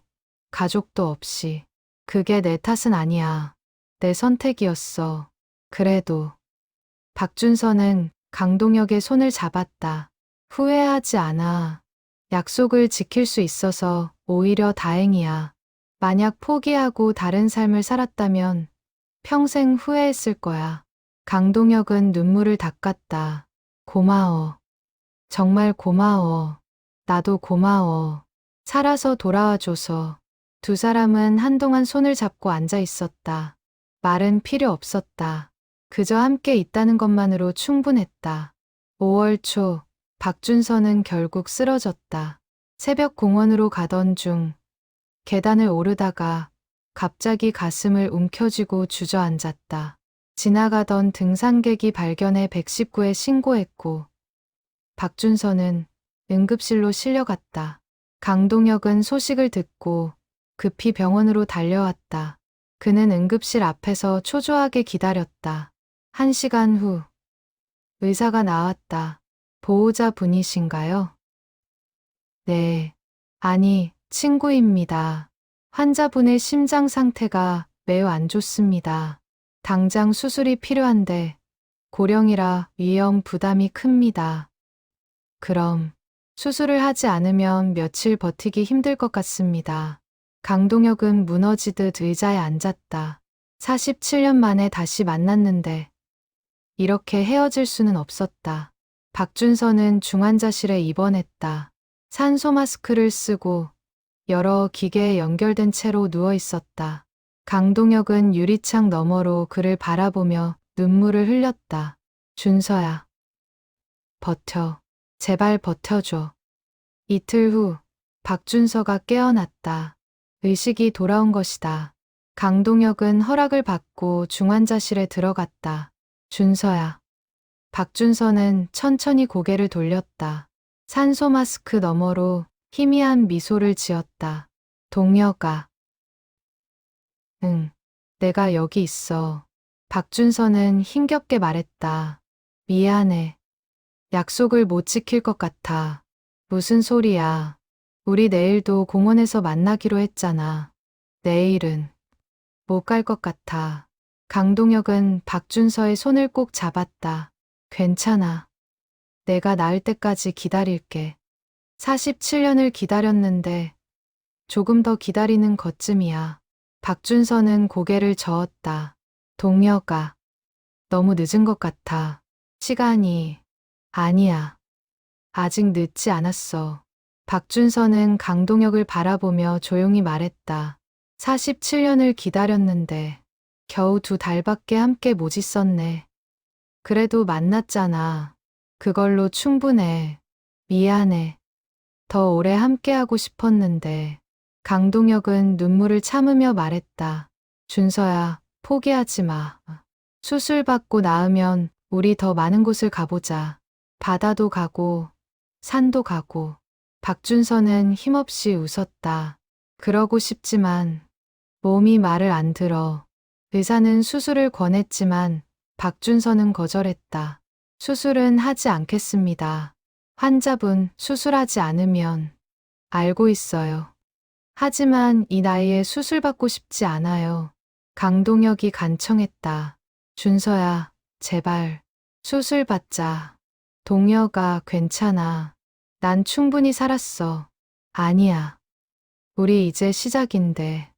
가족도 없이. 그게 내 탓은 아니야. 내 선택이었어. 그래도. 박준서는 강동혁의 손을 잡았다. 후회하지 않아. 약속을 지킬 수 있어서 오히려 다행이야. 만약 포기하고 다른 삶을 살았다면 평생 후회했을 거야. 강동혁은 눈물을 닦았다. 고마워. 정말 고마워. 나도 고마워. 살아서 돌아와줘서. 두 사람은 한동안 손을 잡고 앉아 있었다. 말은 필요 없었다. 그저 함께 있다는 것만으로 충분했다. 5월 초, 박준서는 결국 쓰러졌다. 새벽 공원으로 가던 중 계단을 오르다가 갑자기 가슴을 움켜쥐고 주저앉았다. 지나가던 등산객이 발견해 119에 신고했고 박준서는 응급실로 실려갔다. 강동혁은 소식을 듣고 급히 병원으로 달려왔다. 그는 응급실 앞에서 초조하게 기다렸다. 1시간 후 의사가 나왔다. 보호자 분이신가요? 네. 아니, 친구입니다. 환자분의 심장 상태가 매우 안 좋습니다. 당장 수술이 필요한데 고령이라 위험 부담이 큽니다. 그럼 수술을 하지 않으면 며칠 버티기 힘들 것 같습니다. 강동혁은 무너지듯 의자에 앉았다. 47년 만에 다시 만났는데 이렇게 헤어질 수는 없었다. 박준서는 중환자실에 입원했다. 산소 마스크를 쓰고 여러 기계에 연결된 채로 누워 있었다. 강동혁은 유리창 너머로 그를 바라보며 눈물을 흘렸다. 준서야. 버텨. 제발 버텨줘. 이틀 후 박준서가 깨어났다. 의식이 돌아온 것이다. 강동혁은 허락을 받고 중환자실에 들어갔다. 준서야. 박준서는 천천히 고개를 돌렸다. 산소 마스크 너머로 희미한 미소를 지었다. 동혁아. 응, 내가 여기 있어. 박준서는 힘겹게 말했다. 미안해. 약속을 못 지킬 것 같아. 무슨 소리야. 우리 내일도 공원에서 만나기로 했잖아. 내일은 못 갈 것 같아. 강동혁은 박준서의 손을 꼭 잡았다. 괜찮아. 내가 나을 때까지 기다릴게. 47년을 기다렸는데 조금 더 기다리는 것쯤이야. 박준서는 고개를 저었다. 동혁아, 너무 늦은 것 같아. 시간이 아니야. 아직 늦지 않았어. 박준서는 강동혁을 바라보며 조용히 말했다. 47년을 기다렸는데 겨우 2달밖에 함께 못 있었네. 그래도 만났잖아. 그걸로 충분해. 미안해. 더 오래 함께하고 싶었는데. 강동혁은 눈물을 참으며 말했다. 준서야, 포기하지 마. 수술 받고 나으면 우리 더 많은 곳을 가보자. 바다도 가고, 산도 가고. 박준서는 힘없이 웃었다. 그러고 싶지만 몸이 말을 안 들어. 의사는 수술을 권했지만 박준서는 거절했다. 수술은 하지 않겠습니다. 환자분 수술하지 않으면 알고 있어요. 하지만 이 나이에 수술받고 싶지 않아요. 강동혁이 간청했다. 준서야, 제발 수술 받자. 동혁아, 괜찮아. 난 충분히 살았어. 아니야. 우리 이제 시작인데.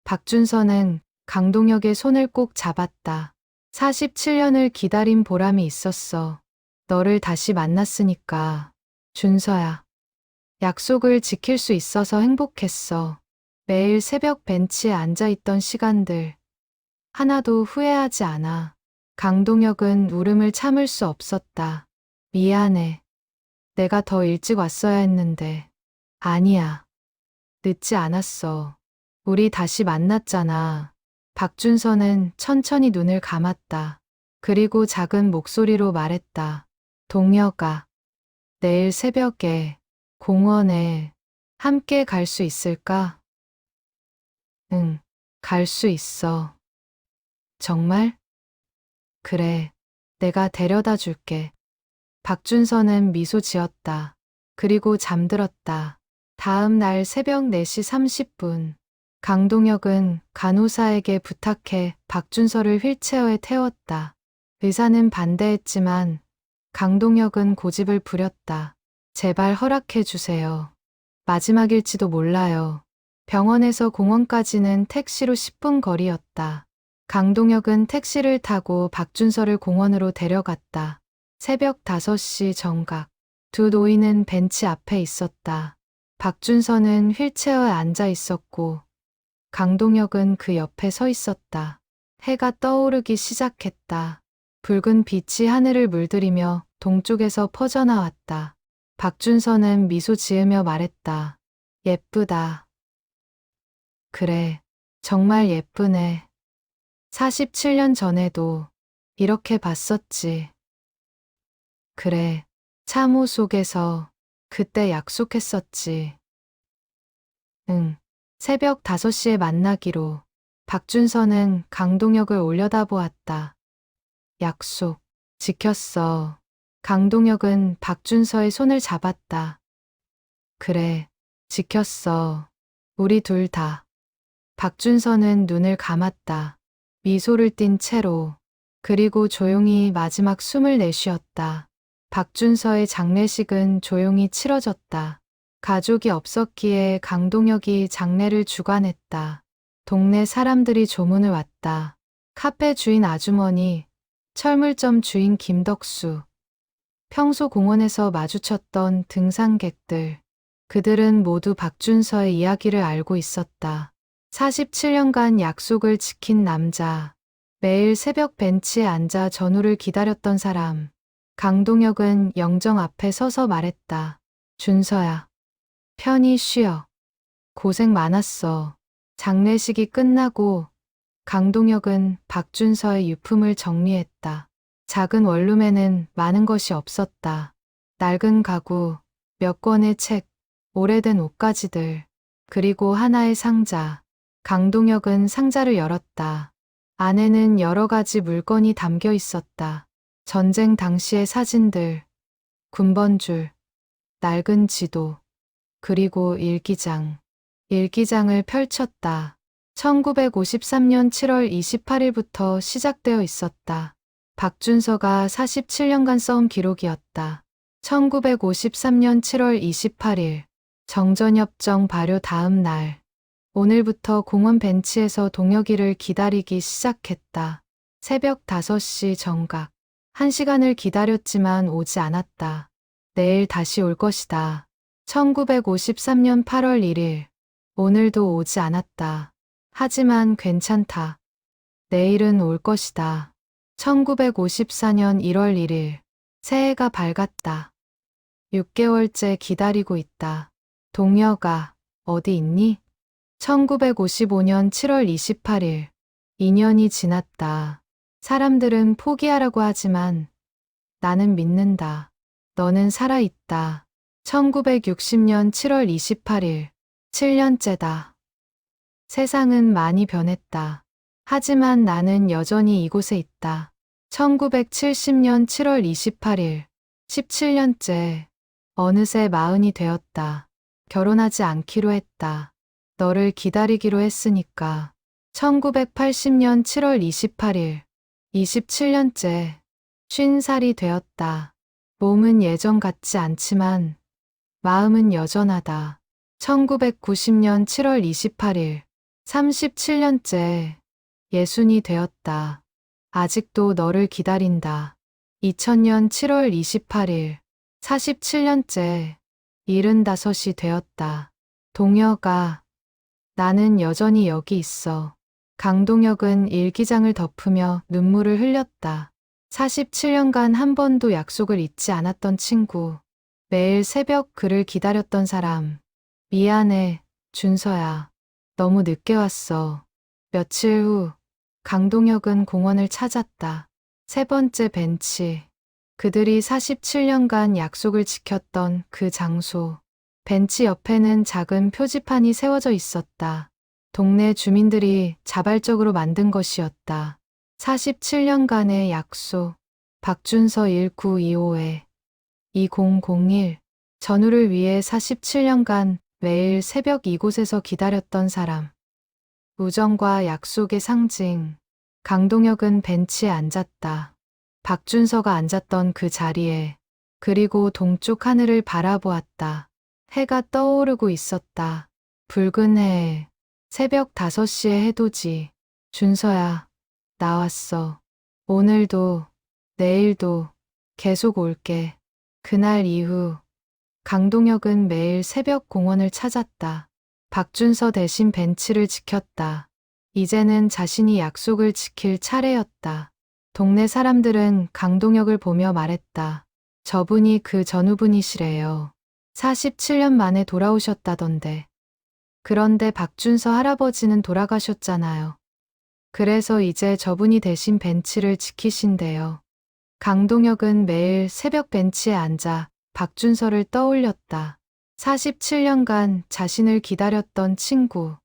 박준서는 강동혁의 손을 꼭 잡았다. 47년을 기다린 보람이 있었어. 너를 다시 만났으니까. 준서야. 약속을 지킬 수 있어서 행복했어. 매일 새벽 벤치에 앉아있던 시간들. 하나도 후회하지 않아. 강동혁은 울음을 참을 수 없었다. 미안해. 내가 더 일찍 왔어야 했는데. 아니야. 늦지 않았어. 우리 다시 만났잖아. 박준서는 천천히 눈을 감았다. 그리고 작은 목소리로 말했다. 동혁아. 내일 새벽에 공원에 함께 갈 수 있을까? 응, 갈 수 있어. 정말? 그래, 내가 데려다 줄게. 박준서는 미소 지었다. 그리고 잠들었다. 다음 날 새벽 4시 30분. 강동혁은 간호사에게 부탁해 박준서를 휠체어에 태웠다. 의사는 반대했지만 강동혁은 고집을 부렸다. 제발 허락해 주세요. 마지막일지도 몰라요. 병원에서 공원까지는 택시로 10분 거리였다. 강동혁은 택시를 타고 박준서를 공원으로 데려갔다. 새벽 5시 정각. 두 노인은 벤치 앞에 있었다. 박준서는 휠체어에 앉아 있었고 강동혁은 그 옆에 서 있었다. 해가 떠오르기 시작했다. 붉은 빛이 하늘을 물들이며 동쪽에서 퍼져나왔다. 박준서는 미소 지으며 말했다. 예쁘다. 그래, 정말 예쁘네. 47년 전에도 이렇게 봤었지. 그래, 참호 속에서 그때 약속했었지. 응. 새벽 5시에 만나기로. 박준서는 강동혁을 올려다보았다. 약속. 지켰어. 강동혁은 박준서의 손을 잡았다. 그래. 지켰어. 우리 둘 다. 박준서는 눈을 감았다. 미소를 띤 채로. 그리고 조용히 마지막 숨을 내쉬었다. 박준서의 장례식은 조용히 치러졌다. 가족이 없었기에 강동혁이 장례를 주관했다. 동네 사람들이 조문을 왔다. 카페 주인 아주머니, 철물점 주인 김덕수, 평소 공원에서 마주쳤던 등산객들. 그들은 모두 박준서의 이야기를 알고 있었다. 47년간 약속을 지킨 남자. 매일 새벽 벤치에 앉아 전우를 기다렸던 사람. 강동혁은 영정 앞에 서서 말했다. 준서야. 편히 쉬어. 고생 많았어. 장례식이 끝나고 강동혁은 박준서의 유품을 정리했다. 작은 원룸에는 많은 것이 없었다. 낡은 가구, 몇 권의 책, 오래된 옷가지들, 그리고 하나의 상자. 강동혁은 상자를 열었다. 안에는 여러 가지 물건이 담겨 있었다. 전쟁 당시의 사진들, 군번줄, 낡은 지도, 그리고 일기장. 일기장을 펼쳤다. 1953년 7월 28일부터 시작되어 있었다. 박준서가 47년간 써온 기록이었다. 1953년 7월 28일, 정전협정 발효 다음 날. 오늘부터 공원 벤치에서 동혁이를 기다리기 시작했다. 새벽 5시 정각. 1시간을 기다렸지만 오지 않았다. 내일 다시 올 것이다. 1953년 8월 1일. 오늘도 오지 않았다. 하지만 괜찮다. 내일은 올 것이다. 1954년 1월 1일. 새해가 밝았다. 6개월째 기다리고 있다. 동혁아, 어디 있니? 1955년 7월 28일. 2년이 지났다. 사람들은 포기하라고 하지만 나는 믿는다. 너는 살아있다. 1960년 7월 28일. 7년째다. 세상은 많이 변했다. 하지만 나는 여전히 이곳에 있다. 1970년 7월 28일. 17년째. 어느새 40이 되었다. 결혼하지 않기로 했다. 너를 기다리기로 했으니까. 1980년 7월 28일. 27년째. 50살이 되었다. 몸은 예전 같지 않지만 마음은 여전하다. 1990년 7월 28일. 37년째. 60이 되었다. 아직도 너를 기다린다. 2000년 7월 28일. 47년째. 75이 되었다. 동혁아, 나는 여전히 여기 있어. 강동혁은 일기장을 덮으며 눈물을 흘렸다. 47년간 한 번도 약속을 잊지 않았던 친구. 매일 새벽 그를 기다렸던 사람. 미안해, 준서야. 너무 늦게 왔어. 며칠 후, 강동혁은 공원을 찾았다. 세 번째 벤치. 그들이 47년간 약속을 지켰던 그 장소. 벤치 옆에는 작은 표지판이 세워져 있었다. 동네 주민들이 자발적으로 만든 것이었다. 47년간의 약속. 박준서 1925에 2001. 전우를 위해 47년간 매일 새벽 이곳에서 기다렸던 사람. 우정과 약속의 상징. 강동혁은 벤치에 앉았다. 박준서가 앉았던 그 자리에. 그리고 동쪽 하늘을 바라보았다. 해가 떠오르고 있었다. 붉은 해. 새벽 5시의 해돋이. 준서야, 나왔어. 오늘도, 내일도 계속 올게. 그날 이후 강동혁은 매일 새벽 공원을 찾았다. 박준서 대신 벤치를 지켰다. 이제는 자신이 약속을 지킬 차례였다. 동네 사람들은 강동혁을 보며 말했다. 저분이 그 전우분이시래요. 47년 만에 돌아오셨다던데. 그런데 박준서 할아버지는 돌아가셨잖아요. 그래서 이제 저분이 대신 벤치를 지키신대요. 강동혁은 매일 새벽 벤치에 앉아 박준서를 떠올렸다. 47년간 자신을 기다렸던 친구,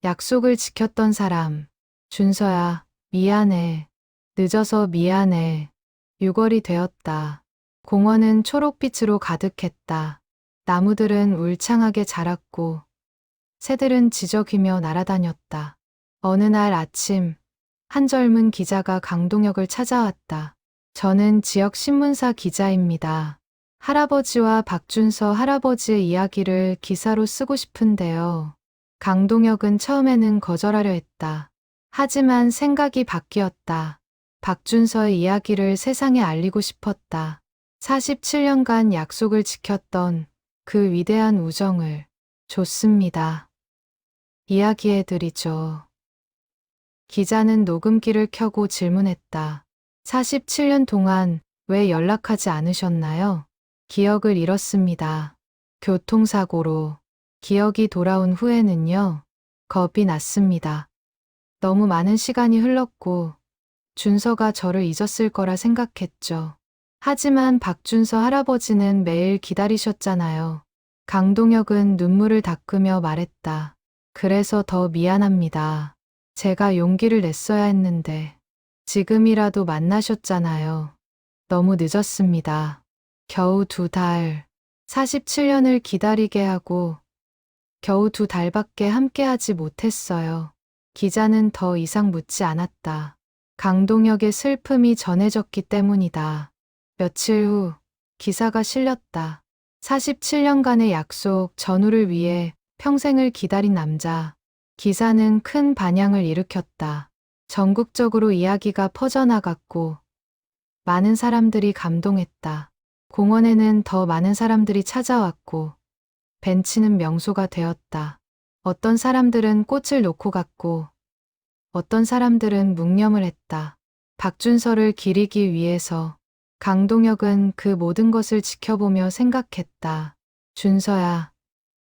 약속을 지켰던 사람. 준서야, 미안해. 늦어서 미안해. 6월이 되었다. 공원은 초록빛으로 가득했다. 나무들은 울창하게 자랐고 새들은 지저귀며 날아다녔다. 어느 날 아침, 한 젊은 기자가 강동역을 찾아왔다. 저는 지역 신문사 기자입니다. 할아버지와 박준서 할아버지의 이야기를 기사로 쓰고 싶은데요. 강동역은 처음에는 거절하려 했다. 하지만 생각이 바뀌었다. 박준서의 이야기를 세상에 알리고 싶었다. 47년간 약속을 지켰던 그 위대한 우정을. 좋습니다. 이야기해드리죠. 기자는 녹음기를 켜고 질문했다. 47년 동안 왜 연락하지 않으셨나요? 기억을 잃었습니다. 교통사고로. 기억이 돌아온 후에는요, 겁이 났습니다. 너무 많은 시간이 흘렀고, 준서가 저를 잊었을 거라 생각했죠. 하지만 박준서 할아버지는 매일 기다리셨잖아요. 강동역은 눈물을 닦으며 말했다. 그래서 더 미안합니다. 제가 용기를 냈어야 했는데, 지금이라도 만나셨잖아요. 너무 늦었습니다. 겨우 2달, 47년을 기다리게 하고, 겨우 2달밖에 함께하지 못했어요. 기자는 더 이상 묻지 않았다. 강동역의 슬픔이 전해졌기 때문이다. 며칠 후 기사가 실렸다. 47년간의 약속 전우를 위해 평생을 기다린 남자. 기사는 큰 반향을 일으켰다. 전국적으로 이야기가 퍼져나갔고 많은 사람들이 감동했다. 공원에는 더 많은 사람들이 찾아왔고 벤치는 명소가 되었다. 어떤 사람들은 꽃을 놓고 갔고 어떤 사람들은 묵념을 했다. 박준서를 기리기 위해서. 강동역은 그 모든 것을 지켜보며 생각했다. 준서야,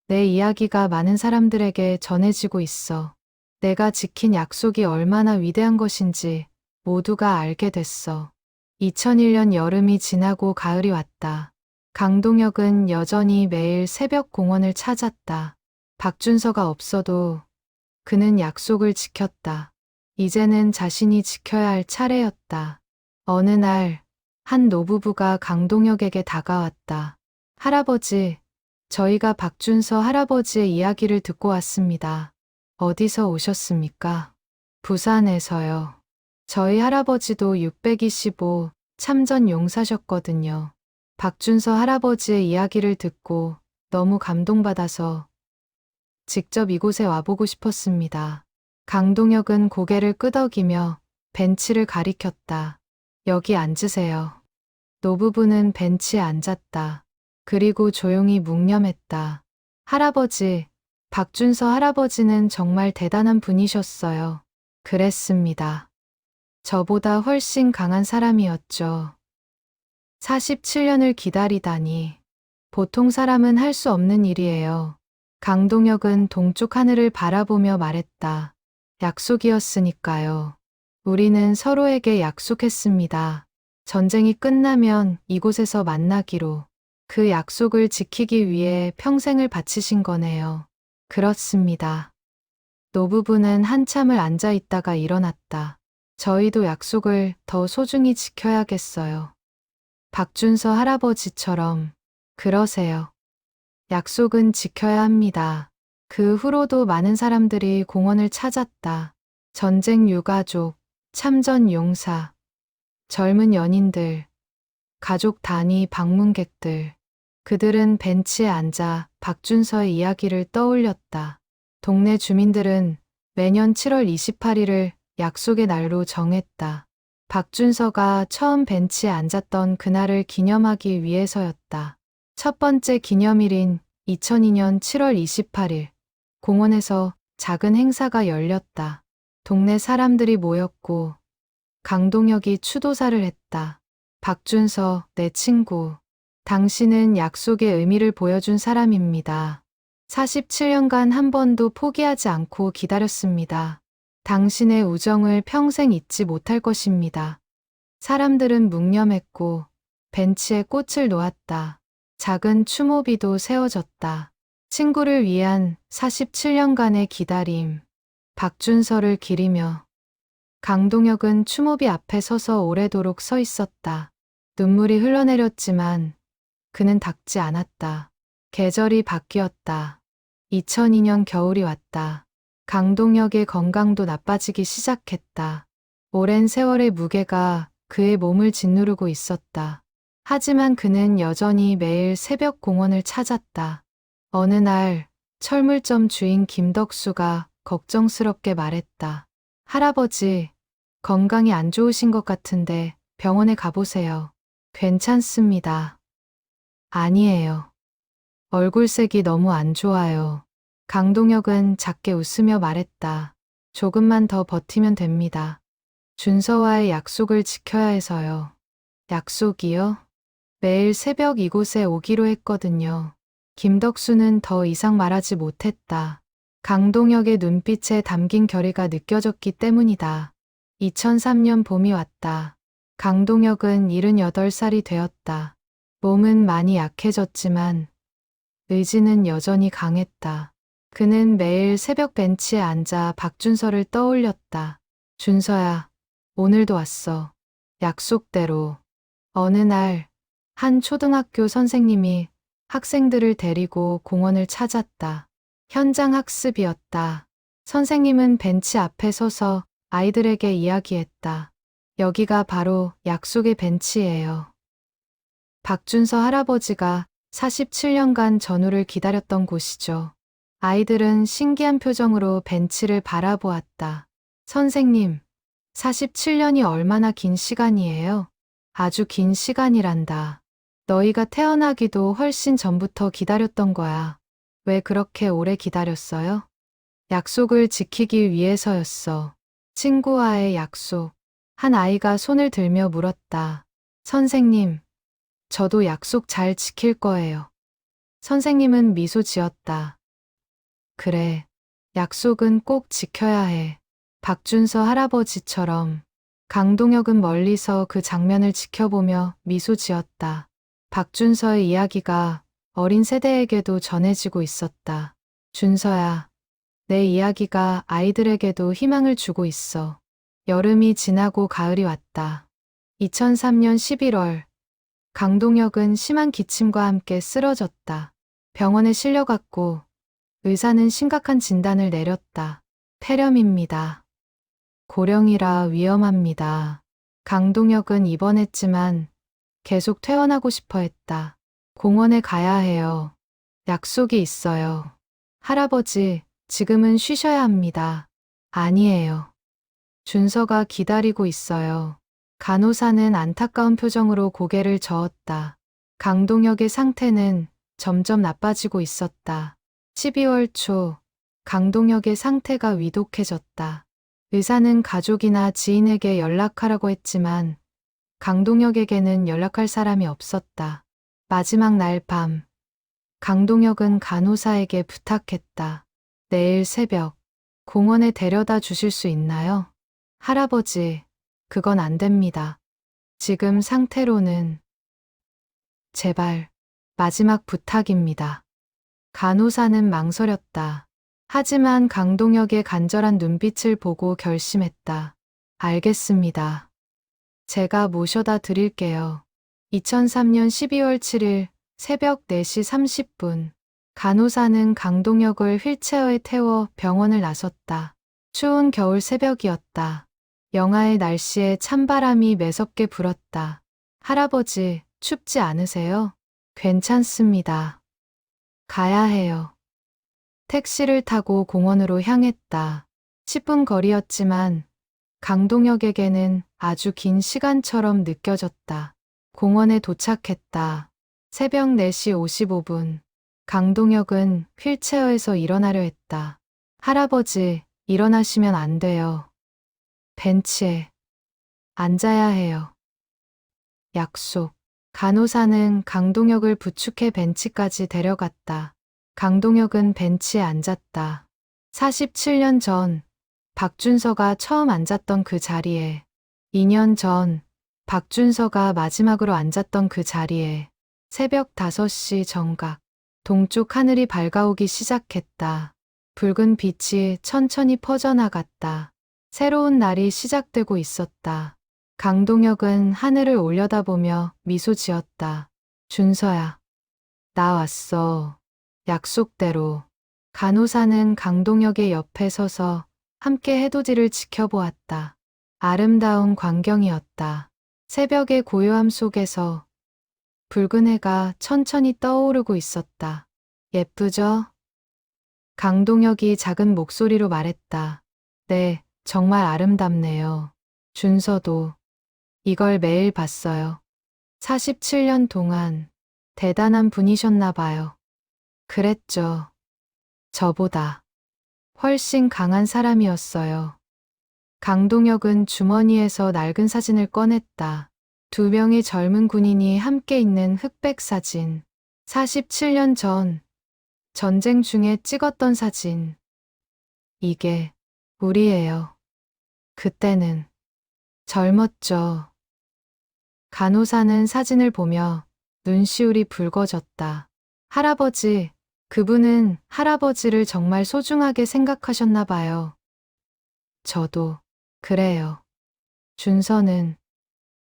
내 이야기가 많은 사람들에게 전해지고 있어. 내가 지킨 약속이 얼마나 위대한 것인지 모두가 알게 됐어. 2001년 여름이 지나고 가을이 왔다. 강동역은 여전히 매일 새벽 공원을 찾았다. 박준서가 없어도 그는 약속을 지켰다. 이제는 자신이 지켜야 할 차례였다. 어느 날, 한 노부부가 강동역에게 다가왔다. 할아버지, 저희가 박준서 할아버지의 이야기를 듣고 왔습니다. 어디서 오셨습니까? 부산에서요. 저희 할아버지도 625 참전 용사셨거든요. 박준서 할아버지의 이야기를 듣고 너무 감동받아서 직접 이곳에 와보고 싶었습니다. 강동역은 고개를 끄덕이며 벤치를 가리켰다. 여기 앉으세요. 노부부는 벤치에 앉았다. 그리고 조용히 묵념했다. 할아버지, 박준서 할아버지는 정말 대단한 분이셨어요. 그랬습니다. 저보다 훨씬 강한 사람이었죠. 47년을 기다리다니. 보통 사람은 할 수 없는 일이에요. 강동역은 동쪽 하늘을 바라보며 말했다. 약속이었으니까요. 우리는 서로에게 약속했습니다. 전쟁이 끝나면 이곳에서 만나기로. 그 약속을 지키기 위해 평생을 바치신 거네요. 그렇습니다. 노부부는 한참을 앉아 있다가 일어났다. 저희도 약속을 더 소중히 지켜야겠어요. 박준서 할아버지처럼. 그러세요. 약속은 지켜야 합니다. 그 후로도 많은 사람들이 공원을 찾았다. 전쟁 유가족, 참전 용사, 젊은 연인들, 가족 단위 방문객들. 그들은 벤치에 앉아 박준서의 이야기를 떠올렸다. 동네 주민들은 매년 7월 28일을 약속의 날로 정했다. 박준서가 처음 벤치에 앉았던 그날을 기념하기 위해서였다. 첫 번째 기념일인 2002년 7월 28일, 공원에서 작은 행사가 열렸다. 동네 사람들이 모였고 강동역이 추도사를 했다. 박준서, 내 친구. 당신은 약속의 의미를 보여준 사람입니다. 47년간 한 번도 포기하지 않고 기다렸습니다. 당신의 우정을 평생 잊지 못할 것입니다. 사람들은 묵념했고 벤치에 꽃을 놓았다. 작은 추모비도 세워졌다. 친구를 위한 47년간의 기다림. 박준서를 기리며 강동혁은 추모비 앞에 서서 오래도록 서 있었다. 눈물이 흘러내렸지만 그는 닦지 않았다. 계절이 바뀌었다. 2002년 겨울이 왔다. 강동혁의 건강도 나빠지기 시작했다. 오랜 세월의 무게가 그의 몸을 짓누르고 있었다. 하지만 그는 여전히 매일 새벽 공원을 찾았다. 어느 날 철물점 주인 김덕수가 걱정스럽게 말했다. 할아버지, 건강이 안 좋으신 것 같은데 병원에 가보세요. 괜찮습니다. 아니에요. 얼굴색이 너무 안 좋아요. 강동혁은 작게 웃으며 말했다. 조금만 더 버티면 됩니다. 준서와의 약속을 지켜야 해서요. 약속이요? 매일 새벽 이곳에 오기로 했거든요. 김덕수는 더 이상 말하지 못했다. 강동혁의 눈빛에 담긴 결의가 느껴졌기 때문이다. 2003년 봄이 왔다. 강동혁은 78살이 되었다. 몸은 많이 약해졌지만 의지는 여전히 강했다. 그는 매일 새벽 벤치에 앉아 박준서를 떠올렸다. 준서야, 오늘도 왔어. 약속대로. 어느 날, 한 초등학교 선생님이 학생들을 데리고 공원을 찾았다. 현장 학습이었다. 선생님은 벤치 앞에 서서 아이들에게 이야기했다. 여기가 바로 약속의 벤치예요. 박준서 할아버지가 47년간 전우를 기다렸던 곳이죠. 아이들은 신기한 표정으로 벤치를 바라보았다. 선생님, 47년이 얼마나 긴 시간이에요? 아주 긴 시간이란다. 너희가 태어나기도 훨씬 전부터 기다렸던 거야. 왜 그렇게 오래 기다렸어요? 약속을 지키기 위해서였어. 친구와의 약속. 한 아이가 손을 들며 물었다. 선생님, 저도 약속 잘 지킬 거예요. 선생님은 미소 지었다. 그래, 약속은 꼭 지켜야 해. 박준서 할아버지처럼. 강동혁은 멀리서 그 장면을 지켜보며 미소 지었다. 박준서의 이야기가 어린 세대에게도 전해지고 있었다. 준서야, 내 이야기가 아이들에게도 희망을 주고 있어. 여름이 지나고 가을이 왔다. 2003년 11월, 강동혁은 심한 기침과 함께 쓰러졌다. 병원에 실려갔고 의사는 심각한 진단을 내렸다. 폐렴입니다. 고령이라 위험합니다. 강동혁은 입원했지만 계속 퇴원하고 싶어 했다. 공원에 가야 해요. 약속이 있어요. 할아버지, 지금은 쉬셔야 합니다. 아니에요. 준서가 기다리고 있어요. 간호사는 안타까운 표정으로 고개를 저었다. 강동혁의 상태는 점점 나빠지고 있었다. 12월 초, 강동혁의 상태가 위독해졌다. 의사는 가족이나 지인에게 연락하라고 했지만 강동혁에게는 연락할 사람이 없었다. 마지막 날 밤, 강동혁은 간호사에게 부탁했다. 내일 새벽, 공원에 데려다 주실 수 있나요? 할아버지, 그건 안 됩니다. 지금 상태로는. 제발, 마지막 부탁입니다. 간호사는 망설였다. 하지만 강동혁의 간절한 눈빛을 보고 결심했다. 알겠습니다. 제가 모셔다 드릴게요. 2003년 12월 7일 새벽 4시 30분, 간호사는 강동혁을 휠체어에 태워 병원을 나섰다. 추운 겨울 새벽이었다. 영하의 날씨에 찬바람이 매섭게 불었다. 할아버지, 춥지 않으세요? 괜찮습니다. 가야 해요. 택시를 타고 공원으로 향했다. 10분 거리였지만 강동혁에게는 아주 긴 시간처럼 느껴졌다. 공원에 도착했다. 새벽 4시 55분. 강동혁은 휠체어에서 일어나려 했다. 할아버지, 일어나시면 안 돼요. 벤치에 앉아야 해요. 약속. 간호사는 강동혁을 부축해 벤치까지 데려갔다. 강동혁은 벤치에 앉았다. 47년 전, 박준서가 처음 앉았던 그 자리에, 2년 전, 박준서가 마지막으로 앉았던 그 자리에, 새벽 5시 정각. 동쪽 하늘이 밝아오기 시작했다. 붉은 빛이 천천히 퍼져나갔다. 새로운 날이 시작되고 있었다. 강동혁은 하늘을 올려다보며 미소 지었다. 준서야, 나 왔어. 약속대로. 간호사는 강동혁의 옆에 서서 함께 해돋이를 지켜보았다. 아름다운 광경이었다. 새벽의 고요함 속에서 붉은 해가 천천히 떠오르고 있었다. 예쁘죠? 강동혁이 작은 목소리로 말했다. 네, 정말 아름답네요. 준서도 이걸 매일 봤어요. 47년 동안 대단한 분이셨나 봐요. 그랬죠. 저보다 훨씬 강한 사람이었어요. 강동혁은 주머니에서 낡은 사진을 꺼냈다. 2명의 젊은 군인이 함께 있는 흑백 사진. 47년 전 전쟁 중에 찍었던 사진. 이게 우리예요. 그때는 젊었죠. 간호사는 사진을 보며 눈시울이 붉어졌다. 할아버지, 그분은 할아버지를 정말 소중하게 생각하셨나 봐요. 저도 그래요. 준서는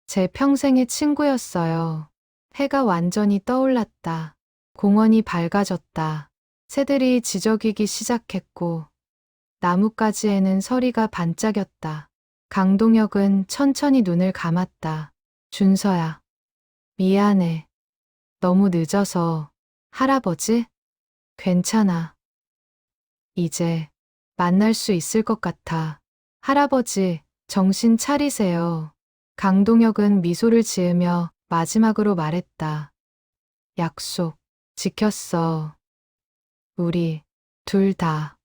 제 평생의 친구였어요. 해가 완전히 떠올랐다. 공원이 밝아졌다. 새들이 지저귀기 시작했고 나뭇가지에는 서리가 반짝였다. 강동혁은 천천히 눈을 감았다. 준서야, 미안해. 너무 늦어서. 할아버지? 괜찮아. 이제 만날 수 있을 것 같아. 할아버지, 정신 차리세요. 강동혁은 미소를 지으며 마지막으로 말했다. 약속 지켰어. 우리 둘 다.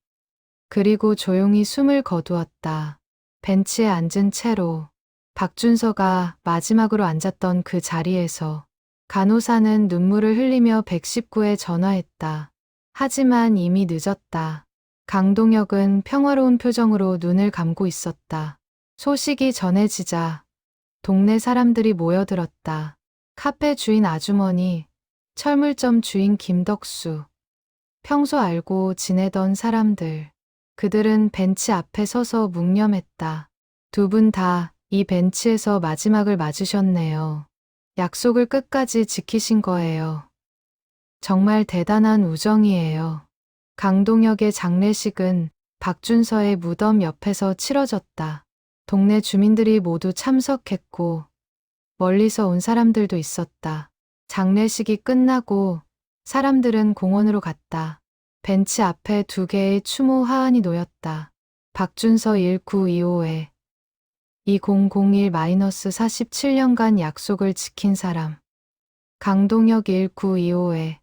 그리고 조용히 숨을 거두었다. 벤치에 앉은 채로 박준서가 마지막으로 앉았던 그 자리에서 간호사는 눈물을 흘리며 119에 전화했다. 하지만 이미 늦었다. 강동혁은 평화로운 표정으로 눈을 감고 있었다. 소식이 전해지자 동네 사람들이 모여들었다. 카페 주인 아주머니, 철물점 주인 김덕수, 평소 알고 지내던 사람들. 그들은 벤치 앞에 서서 묵념했다. 2분 다 이 벤치에서 마지막을 맞으셨네요. 약속을 끝까지 지키신 거예요. 정말 대단한 우정이에요. 강동혁의 장례식은 박준서의 무덤 옆에서 치러졌다. 동네 주민들이 모두 참석했고 멀리서 온 사람들도 있었다. 장례식이 끝나고 사람들은 공원으로 갔다. 벤치 앞에 2개의 추모 화환이 놓였다. 박준서 1925에 2001-47년간 약속을 지킨 사람. 강동혁 1925에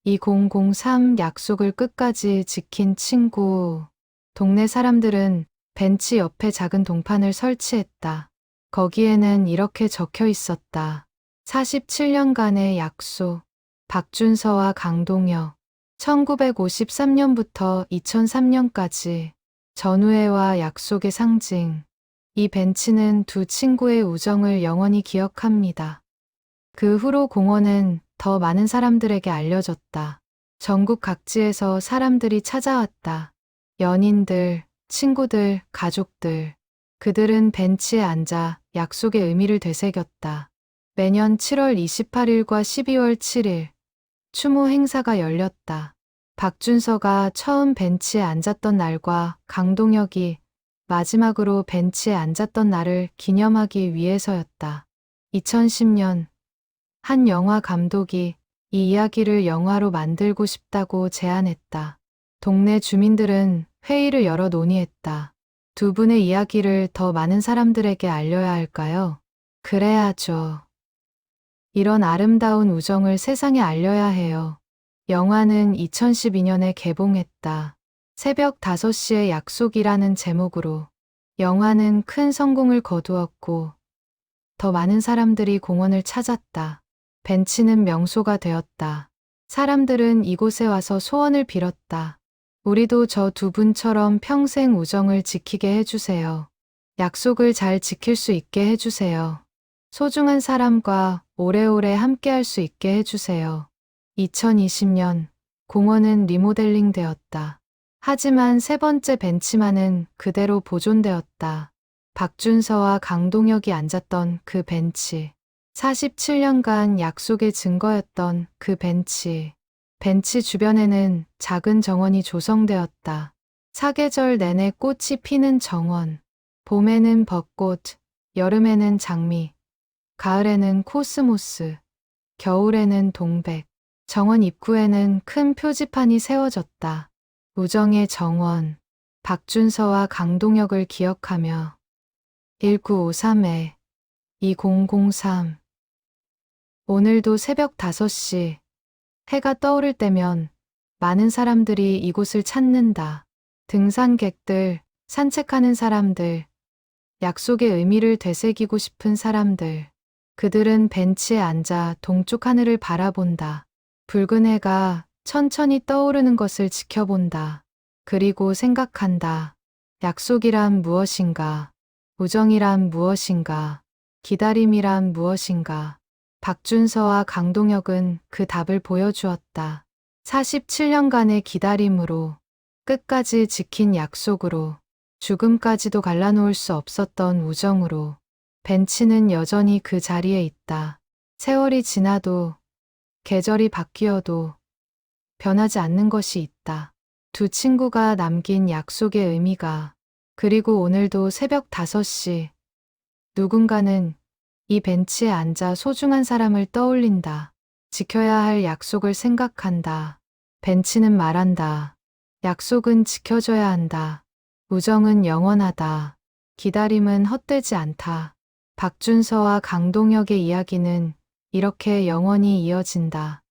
2003 약속을 끝까지 지킨 친구. 동네 사람들은 벤치 옆에 작은 동판을 설치했다. 거기에는 이렇게 적혀 있었다. 47년간의 약속. 박준서와 강동혁. 1953년부터 2003년까지 전우애와 약속의 상징. 이 벤치는 2 친구의 우정을 영원히 기억합니다. 그 후로 공원은 더 많은 사람들에게 알려졌다. 전국 각지에서 사람들이 찾아왔다. 연인들, 친구들, 가족들. 그들은 벤치에 앉아 약속의 의미를 되새겼다. 매년 7월 28일과 12월 7일 추모 행사가 열렸다. 박준서가 처음 벤치에 앉았던 날과 강동혁이 마지막으로 벤치에 앉았던 날을 기념하기 위해서였다. 2010년 한 영화 감독이 이 이야기를 영화로 만들고 싶다고 제안했다. 동네 주민들은 회의를 열어 논의했다. 2분의 이야기를 더 많은 사람들에게 알려야 할까요? 그래야죠. 이런 아름다운 우정을 세상에 알려야 해요. 영화는 2012년에 개봉했다. 새벽 5시의 약속이라는 제목으로 영화는 큰 성공을 거두었고 더 많은 사람들이 공원을 찾았다. 벤치는 명소가 되었다. 사람들은 이곳에 와서 소원을 빌었다. 우리도 저 2분처럼 평생 우정을 지키게 해주세요. 약속을 잘 지킬 수 있게 해주세요. 소중한 사람과 오래오래 함께할 수 있게 해주세요. 2020년 공원은 리모델링 되었다. 하지만 세 번째 벤치만은 그대로 보존되었다. 박준서와 강동혁이 앉았던 그 벤치. 47년간 약속의 증거였던 그 벤치. 벤치 주변에는 작은 정원이 조성되었다. 사계절 내내 꽃이 피는 정원. 봄에는 벚꽃, 여름에는 장미, 가을에는 코스모스, 겨울에는 동백. 정원 입구에는 큰 표지판이 세워졌다. 우정의 정원, 박준서와 강동혁을 기억하며 1953-2003. 오늘도 새벽 5시 해가 떠오를 때면 많은 사람들이 이곳을 찾는다. 등산객들, 산책하는 사람들, 약속의 의미를 되새기고 싶은 사람들. 그들은 벤치에 앉아 동쪽 하늘을 바라본다. 붉은 해가 천천히 떠오르는 것을 지켜본다. 그리고 생각한다. 약속이란 무엇인가? 우정이란 무엇인가? 기다림이란 무엇인가? 박준서와 강동혁은 그 답을 보여주었다. 47년간의 기다림으로, 끝까지 지킨 약속으로, 죽음까지도 갈라놓을 수 없었던 우정으로. 벤치는 여전히 그 자리에 있다. 세월이 지나도, 계절이 바뀌어도 변하지 않는 것이 있다. 두 친구가 남긴 약속의 의미가. 그리고 오늘도 새벽 5시 누군가는 이 벤치에 앉아 소중한 사람을 떠올린다. 지켜야 할 약속을 생각한다. 벤치는 말한다. 약속은 지켜줘야 한다. 우정은 영원하다. 기다림은 헛되지 않다. 박준서와 강동혁의 이야기는 이렇게 영원히 이어진다.